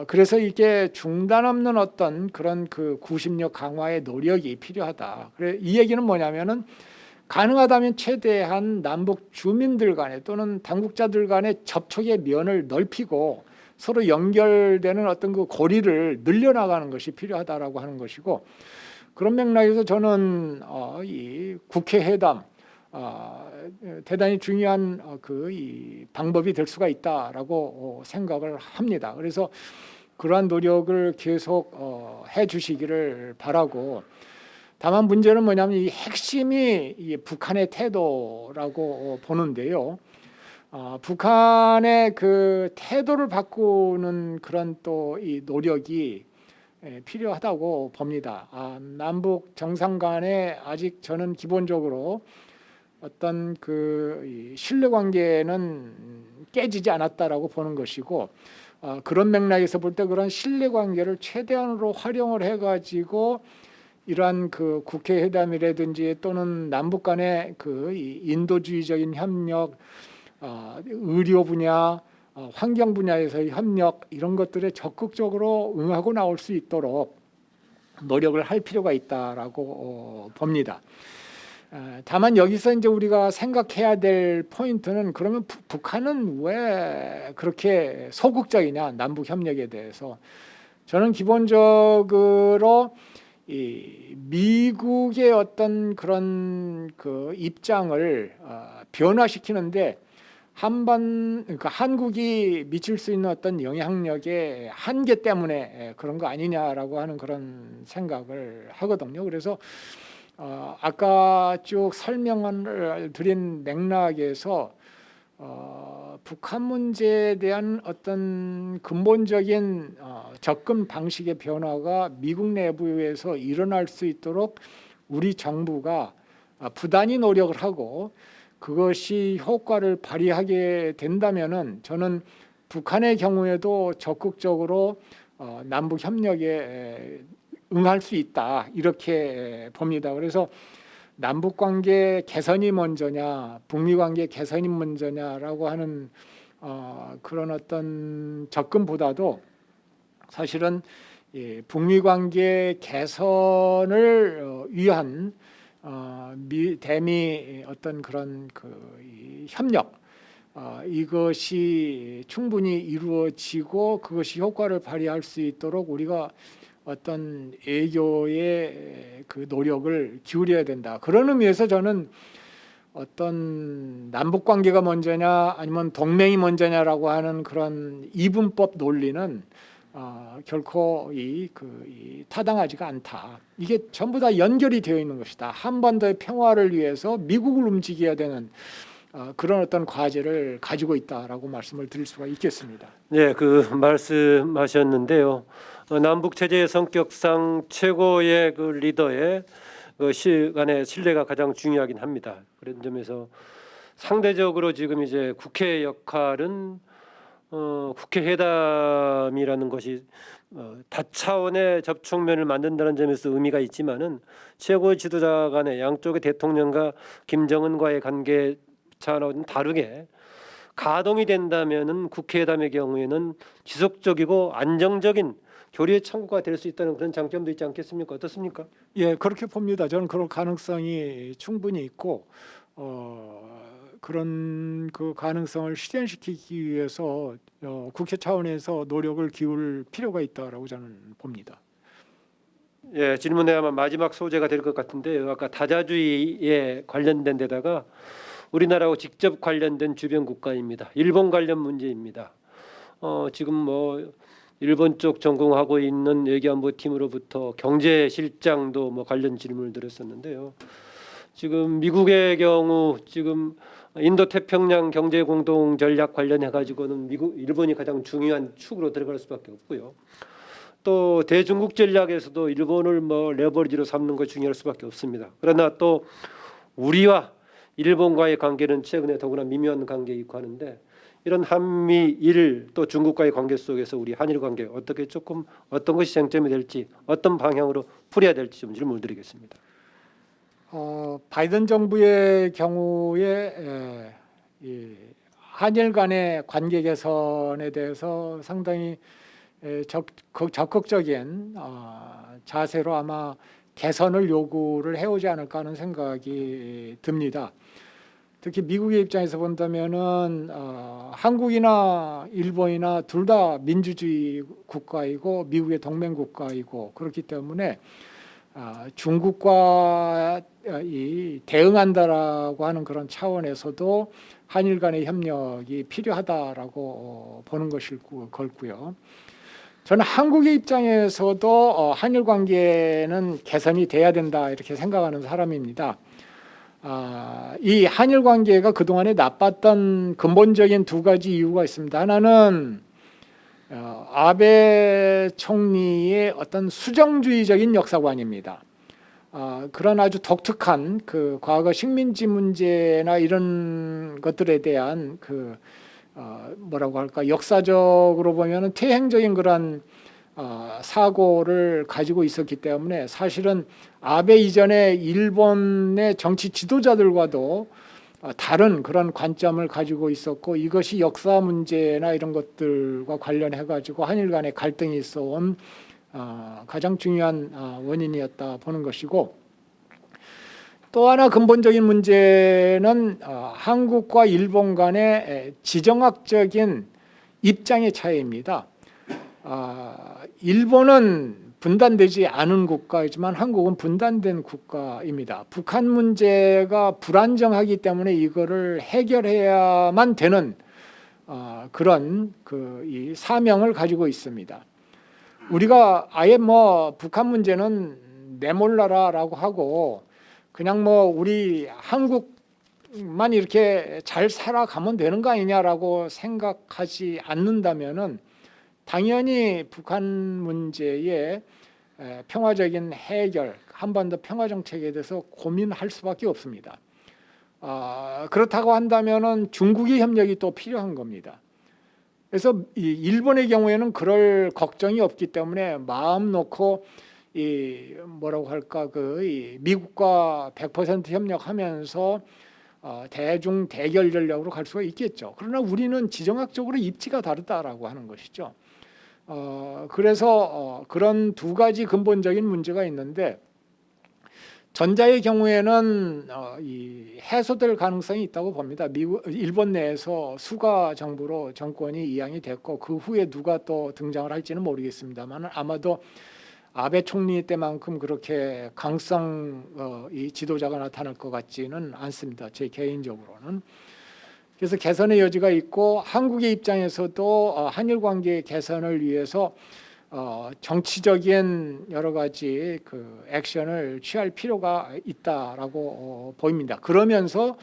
C: 그래서 이게 중단 없는 어떤 그런 그 구심력 강화의 노력이 필요하다. 그래 이 얘기는 뭐냐면은 가능하다면 최대한 남북 주민들 간에 또는 당국자들 간의 접촉의 면을 넓히고 서로 연결되는 어떤 그 고리를 늘려나가는 것이 필요하다라고 하는 것이고, 그런 맥락에서 저는 이 국회 회담 대단히 중요한 이 방법이 될 수가 있다라고 생각을 합니다. 그래서 그러한 노력을 계속 해주시기를 바라고, 다만 문제는 뭐냐면 이 핵심이 이 북한의 태도라고 보는데요. 북한의 그 태도를 바꾸는 그런 또 이 노력이 필요하다고 봅니다. 남북 정상 간에 아직 저는 기본적으로 어떤 그 신뢰관계는 깨지지 않았다라고 보는 것이고, 그런 맥락에서 볼 때 그런 신뢰관계를 최대한으로 활용을 해가지고 이러한 그 국회 회담이라든지 또는 남북 간의 그 인도주의적인 협력, 의료 분야, 환경 분야에서의 협력, 이런 것들에 적극적으로 응하고 나올 수 있도록 노력을 할 필요가 있다라고 봅니다. 다만 여기서 이제 우리가 생각해야 될 포인트는, 그러면 북한은 왜 그렇게 소극적이냐, 남북 협력에 대해서. 저는 기본적으로 이 미국의 어떤 그런 그 입장을 변화시키는데 그러니까 한국이 미칠 수 있는 어떤 영향력의 한계 때문에 그런 거 아니냐라고 하는 그런 생각을 하거든요. 그래서 아까 쭉 설명을 드린 맥락에서 북한 문제에 대한 어떤 근본적인 접근 방식의 변화가 미국 내부에서 일어날 수 있도록 우리 정부가 부단히 노력을 하고 그것이 효과를 발휘하게 된다면은 저는 북한의 경우에도 적극적으로 남북 협력에 응할 수 있다, 이렇게 봅니다. 그래서 남북 관계 개선이 먼저냐, 북미 관계 개선이 먼저냐라고 하는 그런 어떤 접근보다도 사실은 북미 관계 개선을 위한 대미 어떤 그런 이 협력, 이것이 충분히 이루어지고 그것이 효과를 발휘할 수 있도록 우리가 어떤 외교의 그 노력을 기울여야 된다. 그런 의미에서 저는 어떤 남북 관계가 먼저냐 아니면 동맹이 먼저냐라고 하는 그런 이분법 논리는 결코 타당하지가 않다. 이게 전부 다 연결이 되어 있는 것이다. 한반도의 평화를 위해서 미국을 움직여야 되는 그런 어떤 과제를 가지고 있다라고 말씀을 드릴 수가 있겠습니다.
B: 네, 그 말씀하셨는데요. 남북 체제의 성격상 최고의 그 리더의 그 간의 신뢰가 가장 중요하긴 합니다. 그런 점에서 상대적으로 지금 이제 국회 역할은 국회 회담이라는 것이 다차원의 접촉면을 만든다는 점에서 의미가 있지만은 최고 지도자 간의 양쪽의 대통령과 김정은과의 관계차와는 다르게 가동이 된다면은 국회 회담의 경우에는 지속적이고 안정적인 교류의 창구가 될 수 있다는 그런 장점도 있지 않겠습니까? 어떻습니까?
C: 예, 그렇게 봅니다. 저는 그런 가능성이 충분히 있고 그런 그 가능성을 실현시키기 위해서 국회 차원에서 노력을 기울 필요가 있다라고 저는 봅니다.
B: 예, 질문에 아마 마지막 소재가 될 것 같은데 아까 다자주의에 관련된 데다가 우리나라하고 직접 관련된 주변 국가입니다. 일본 관련 문제입니다. 지금 뭐 일본 쪽 전공하고 있는 외교안보팀으로부터 경제실장도 뭐 관련 질문을 드렸었는데요. 지금 미국의 경우 지금 인도 태평양 경제 공동 전략 관련해 가지고는 일본이 가장 중요한 축으로 들어갈 수밖에 없고요. 또 대중국 전략에서도 일본을 뭐 레버리지로 삼는 것이 중요할 수밖에 없습니다. 그러나 또 우리와 일본과의 관계는 최근에 더구나 미묘한 관계에 있고 하는데 이런 한미일 또 중국과의 관계 속에서 우리 한일 관계 어떻게 조금 어떤 것이 쟁점이 될지 어떤 방향으로 풀어야 될지 좀 질문을 드리겠습니다.
C: 바이든 정부의 경우에 이 한일 간의 관계 개선에 대해서 상당히 적극적인 자세로 아마 개선을 요구를 해오지 않을까 하는 생각이 듭니다. 특히 미국의 입장에서 본다면은 한국이나 일본이나 둘 다 민주주의 국가이고 미국의 동맹 국가이고 그렇기 때문에 중국과 대응한다라고 하는 그런 차원에서도 한일 간의 협력이 필요하다라고 보는 것일 걸고요. 저는 한국의 입장에서도 한일 관계는 개선이 돼야 된다 이렇게 생각하는 사람입니다. 이 한일 관계가 그동안에 나빴던 근본적인 두 가지 이유가 있습니다. 하나는 아베 총리의 어떤 수정주의적인 역사관입니다. 그런 아주 독특한 그 과거 식민지 문제나 이런 것들에 대한 그 뭐라고 할까 역사적으로 보면은 퇴행적인 그런 사고를 가지고 있었기 때문에 사실은 아베 이전에 일본의 정치 지도자들과도 다른 그런 관점을 가지고 있었고 이것이 역사 문제나 이런 것들과 관련해 가지고 한일 간의 갈등이 있어온 가장 중요한 원인이었다 보는 것이고 또 하나 근본적인 문제는 한국과 일본 간의 지정학적인 입장의 차이입니다. 일본은 분단되지 않은 국가이지만 한국은 분단된 국가입니다. 북한 문제가 불안정하기 때문에 이거를 해결해야만 되는 그런 이 사명을 가지고 있습니다. 우리가 아예 뭐 북한 문제는 내몰라라라고 하고 그냥 뭐 우리 한국만 이렇게 잘 살아가면 되는 거 아니냐라고 생각하지 않는다면은 당연히 북한 문제의 평화적인 해결, 한반도 평화 정책에 대해서 고민할 수밖에 없습니다. 그렇다고 한다면은 중국의 협력이 또 필요한 겁니다. 그래서 이 일본의 경우에는 그럴 걱정이 없기 때문에 마음 놓고 이 뭐라고 할까 이 미국과 100% 협력하면서 대중 대결 전략으로 갈 수가 있겠죠. 그러나 우리는 지정학적으로 입지가 다르다라고 하는 것이죠. 그래서 그런 두 가지 근본적인 문제가 있는데 전자의 경우에는 해소될 가능성이 있다고 봅니다. 일본 내에서 수가 정부로 정권이 이양이 됐고 그 후에 누가 또 등장을 할지는 모르겠습니다만 아마도 아베 총리 때만큼 그렇게 강성 이 지도자가 나타날 것 같지는 않습니다. 제 개인적으로는. 그래서 개선의 여지가 있고 한국의 입장에서도 한일 관계 개선을 위해서 정치적인 여러 가지 그 액션을 취할 필요가 있다라고 보입니다. 그러면서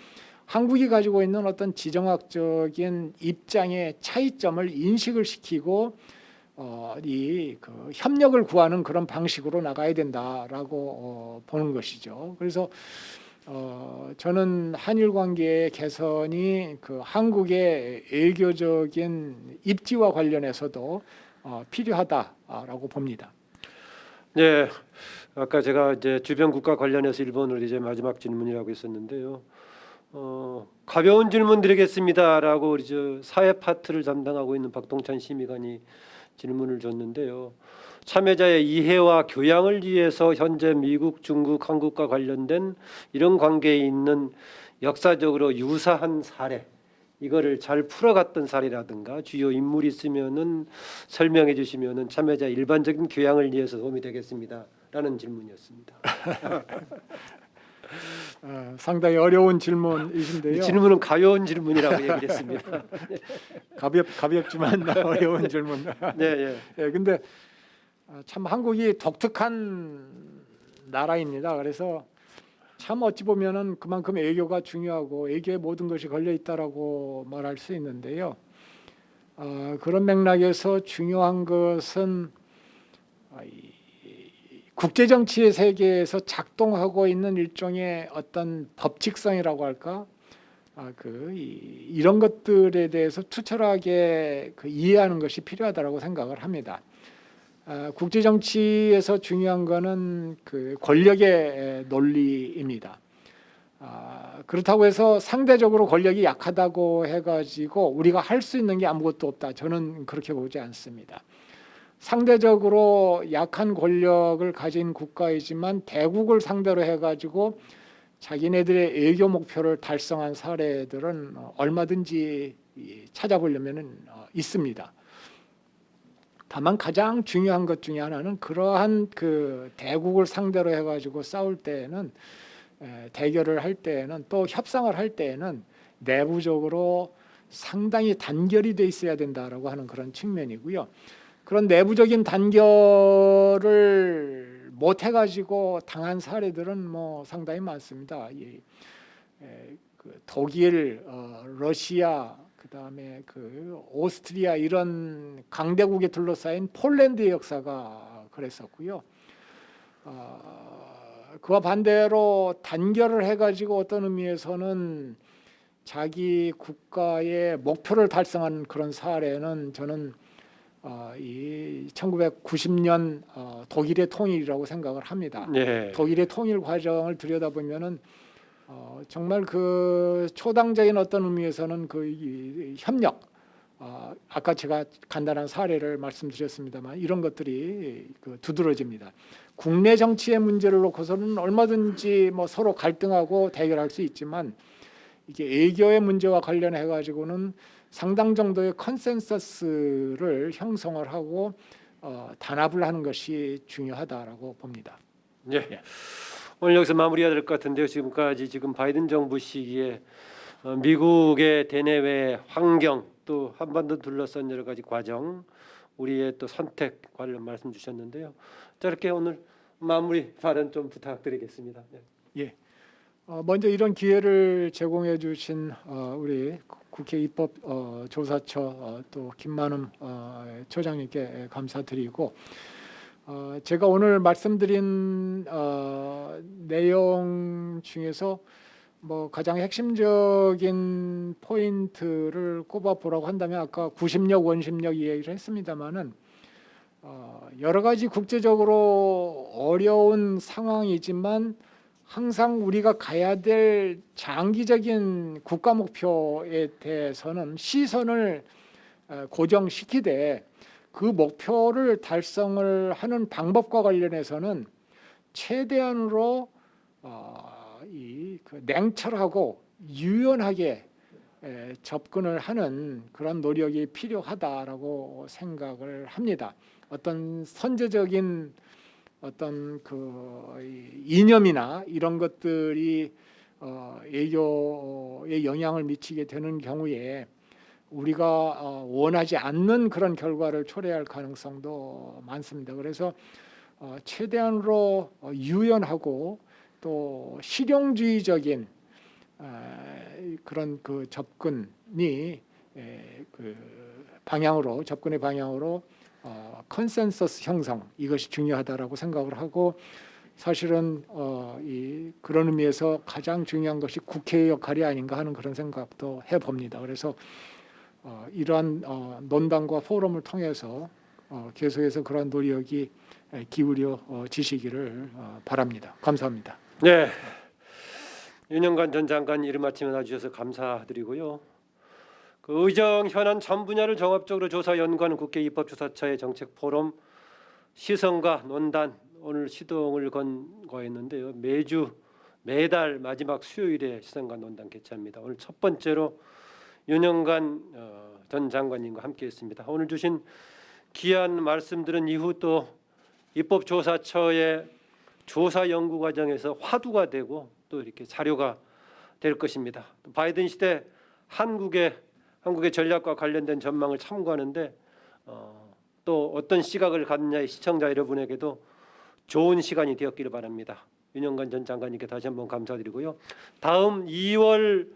C: 한국이 가지고 있는 어떤 지정학적인 입장의 차이점을 인식을 시키고 그 협력을 구하는 그런 방식으로 나가야 된다라고 보는 것이죠. 그래서 저는 한일 관계의 개선이 그 한국의 외교적인 입지와 관련해서도 필요하다라고 봅니다.
B: 네, 아까 제가 이제 주변 국가 관련해서 일본으로 이제 마지막 질문이라고 했었는데요. 가벼운 질문 드리겠습니다라고 우리 저 사회 파트를 담당하고 있는 박동찬 심의관이 질문을 줬는데요. 참여자의 이해와 교양을 위해서 현재 미국, 중국, 한국과 관련된 이런 관계에 있는 역사적으로 유사한 사례, 이거를 잘 풀어갔던 사례라든가 주요 인물이 있으면은 설명해 주시면은 참여자 일반적인 교양을 위해서 도움이 되겠습니다라는 질문이었습니다.
C: 상당히 어려운 질문이신데요.
B: 질문은 가벼운 질문이라고 얘기를 했습니다.
C: 가볍지만 어려운 질문.
B: 네, 예.
C: 예, 근데 참 한국이 독특한 나라입니다. 그래서 참 어찌 보면은 그만큼 외교가 중요하고 외교에 모든 것이 걸려 있다라고 말할 수 있는데요. 그런 맥락에서 중요한 것은 국제 정치의 세계에서 작동하고 있는 일종의 어떤 법칙성이라고 할까? 이런 것들에 대해서 투철하게 이해하는 것이 필요하다고 생각을 합니다. 국제 정치에서 중요한 것은 그 권력의 논리입니다. 그렇다고 해서 상대적으로 권력이 약하다고 해가지고 우리가 할 수 있는 게 아무것도 없다. 저는 그렇게 보지 않습니다. 상대적으로 약한 권력을 가진 국가이지만 대국을 상대로 해가지고 자기네들의 외교 목표를 달성한 사례들은 얼마든지 찾아보려면 있습니다. 다만 가장 중요한 것 중에 하나는 그러한 그 대국을 상대로 해가지고 싸울 때에는 대결을 할 때에는 또 협상을 할 때에는 내부적으로 상당히 단결이 돼 있어야 된다라고 하는 그런 측면이고요. 그런 내부적인 단결을 못 해가지고 당한 사례들은 뭐 상당히 많습니다. 독일, 러시아, 그다음에 오스트리아 이런 강대국에 둘러싸인 폴란드의 역사가 그랬었고요. 그와 반대로 단결을 해가지고 어떤 의미에서는 자기 국가의 목표를 달성한 그런 사례는 저는 이 1990년 독일의 통일이라고 생각을 합니다.
B: 네.
C: 독일의 통일 과정을 들여다보면은 정말 그 초당적인 어떤 의미에서는 이 협력, 아까 제가 간단한 사례를 말씀드렸습니다만 이런 것들이 두드러집니다. 국내 정치의 문제를 놓고서는 얼마든지 뭐 서로 갈등하고 대결할 수 있지만 이게 외교의 문제와 관련해 가지고는 상당 정도의 컨센서스를 형성을 하고 단합을 하는 것이 중요하다라고 봅니다.
B: 네. 오늘 여기서 마무리해야 될 것 같은데요. 지금까지 바이든 정부 시기에 미국의 대내외 환경 또 한반도 둘러싼 여러 가지 과정, 우리의 또 선택 관련 말씀 주셨는데요. 자, 이렇게 오늘 마무리 발언 좀 부탁드리겠습니다. 네.
C: 예. 먼저 이런 기회를 제공해 주신 우리 국회 입법조사처 또 김만음 처장님께 감사드리고 제가 오늘 말씀드린 내용 중에서 뭐 가장 핵심적인 포인트를 꼽아보라고 한다면 아까 구심력, 원심력 이야기를 했습니다마는 여러 가지 국제적으로 어려운 상황이지만 항상 우리가 가야 될 장기적인 국가 목표에 대해서는 시선을 고정시키되 그 목표를 달성을 하는 방법과 관련해서는 최대한으로 냉철하고 유연하게 접근을 하는 그런 노력이 필요하다라고 생각을 합니다. 어떤 선제적인 어떤 이념이나 이런 것들이 외교에 영향을 미치게 되는 경우에 우리가 원하지 않는 그런 결과를 초래할 가능성도 많습니다. 그래서 최대한으로 유연하고 또 실용주의적인 그런 접근이 접근의 방향으로 컨센서스 형성 이것이 중요하다라고 생각을 하고 사실은 그런 의미에서 가장 중요한 것이 국회의 역할이 아닌가 하는 그런 생각도 해봅니다. 그래서 이러한 논단과 포럼을 통해서 계속해서 그러한 노력이 기울여지시기를 바랍니다. 감사합니다.
B: 네, 윤영관 전 장관 이름 아침에 나와주셔서 감사드리고요. 그 의정 현안 전 분야를 종합적으로 조사 연구하는 국회 입법조사처의 정책 포럼 시선과 논단 오늘 시동을 건 거였는데요. 매달 마지막 수요일에 시선과 논단 개최합니다. 오늘 첫 번째로 윤영관 전 장관님과 함께했습니다. 오늘 주신 귀한 말씀들은 이후 또 입법조사처의 조사 연구 과정에서 화두가 되고 또 이렇게 자료가 될 것입니다. 바이든 시대 한국의 전략과 관련된 전망을 참고하는데 또 어떤 시각을 갖느냐의 시청자 여러분에게도 좋은 시간이 되었기를 바랍니다. 윤영관 전 장관님께 다시 한번 감사드리고요. 다음 2월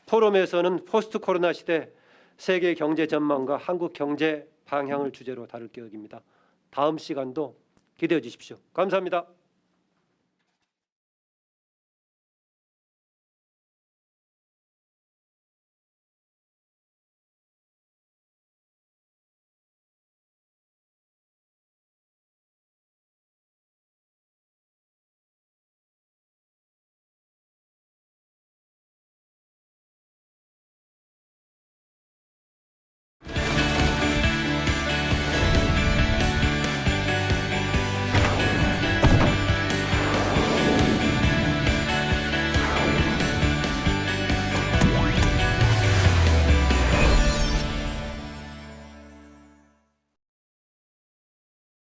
B: 포럼에서는 포스트 코로나 시대 세계 경제 전망과 한국 경제 방향을 주제로 다룰 계획입니다. 다음 시간도 기대해 주십시오. 감사합니다.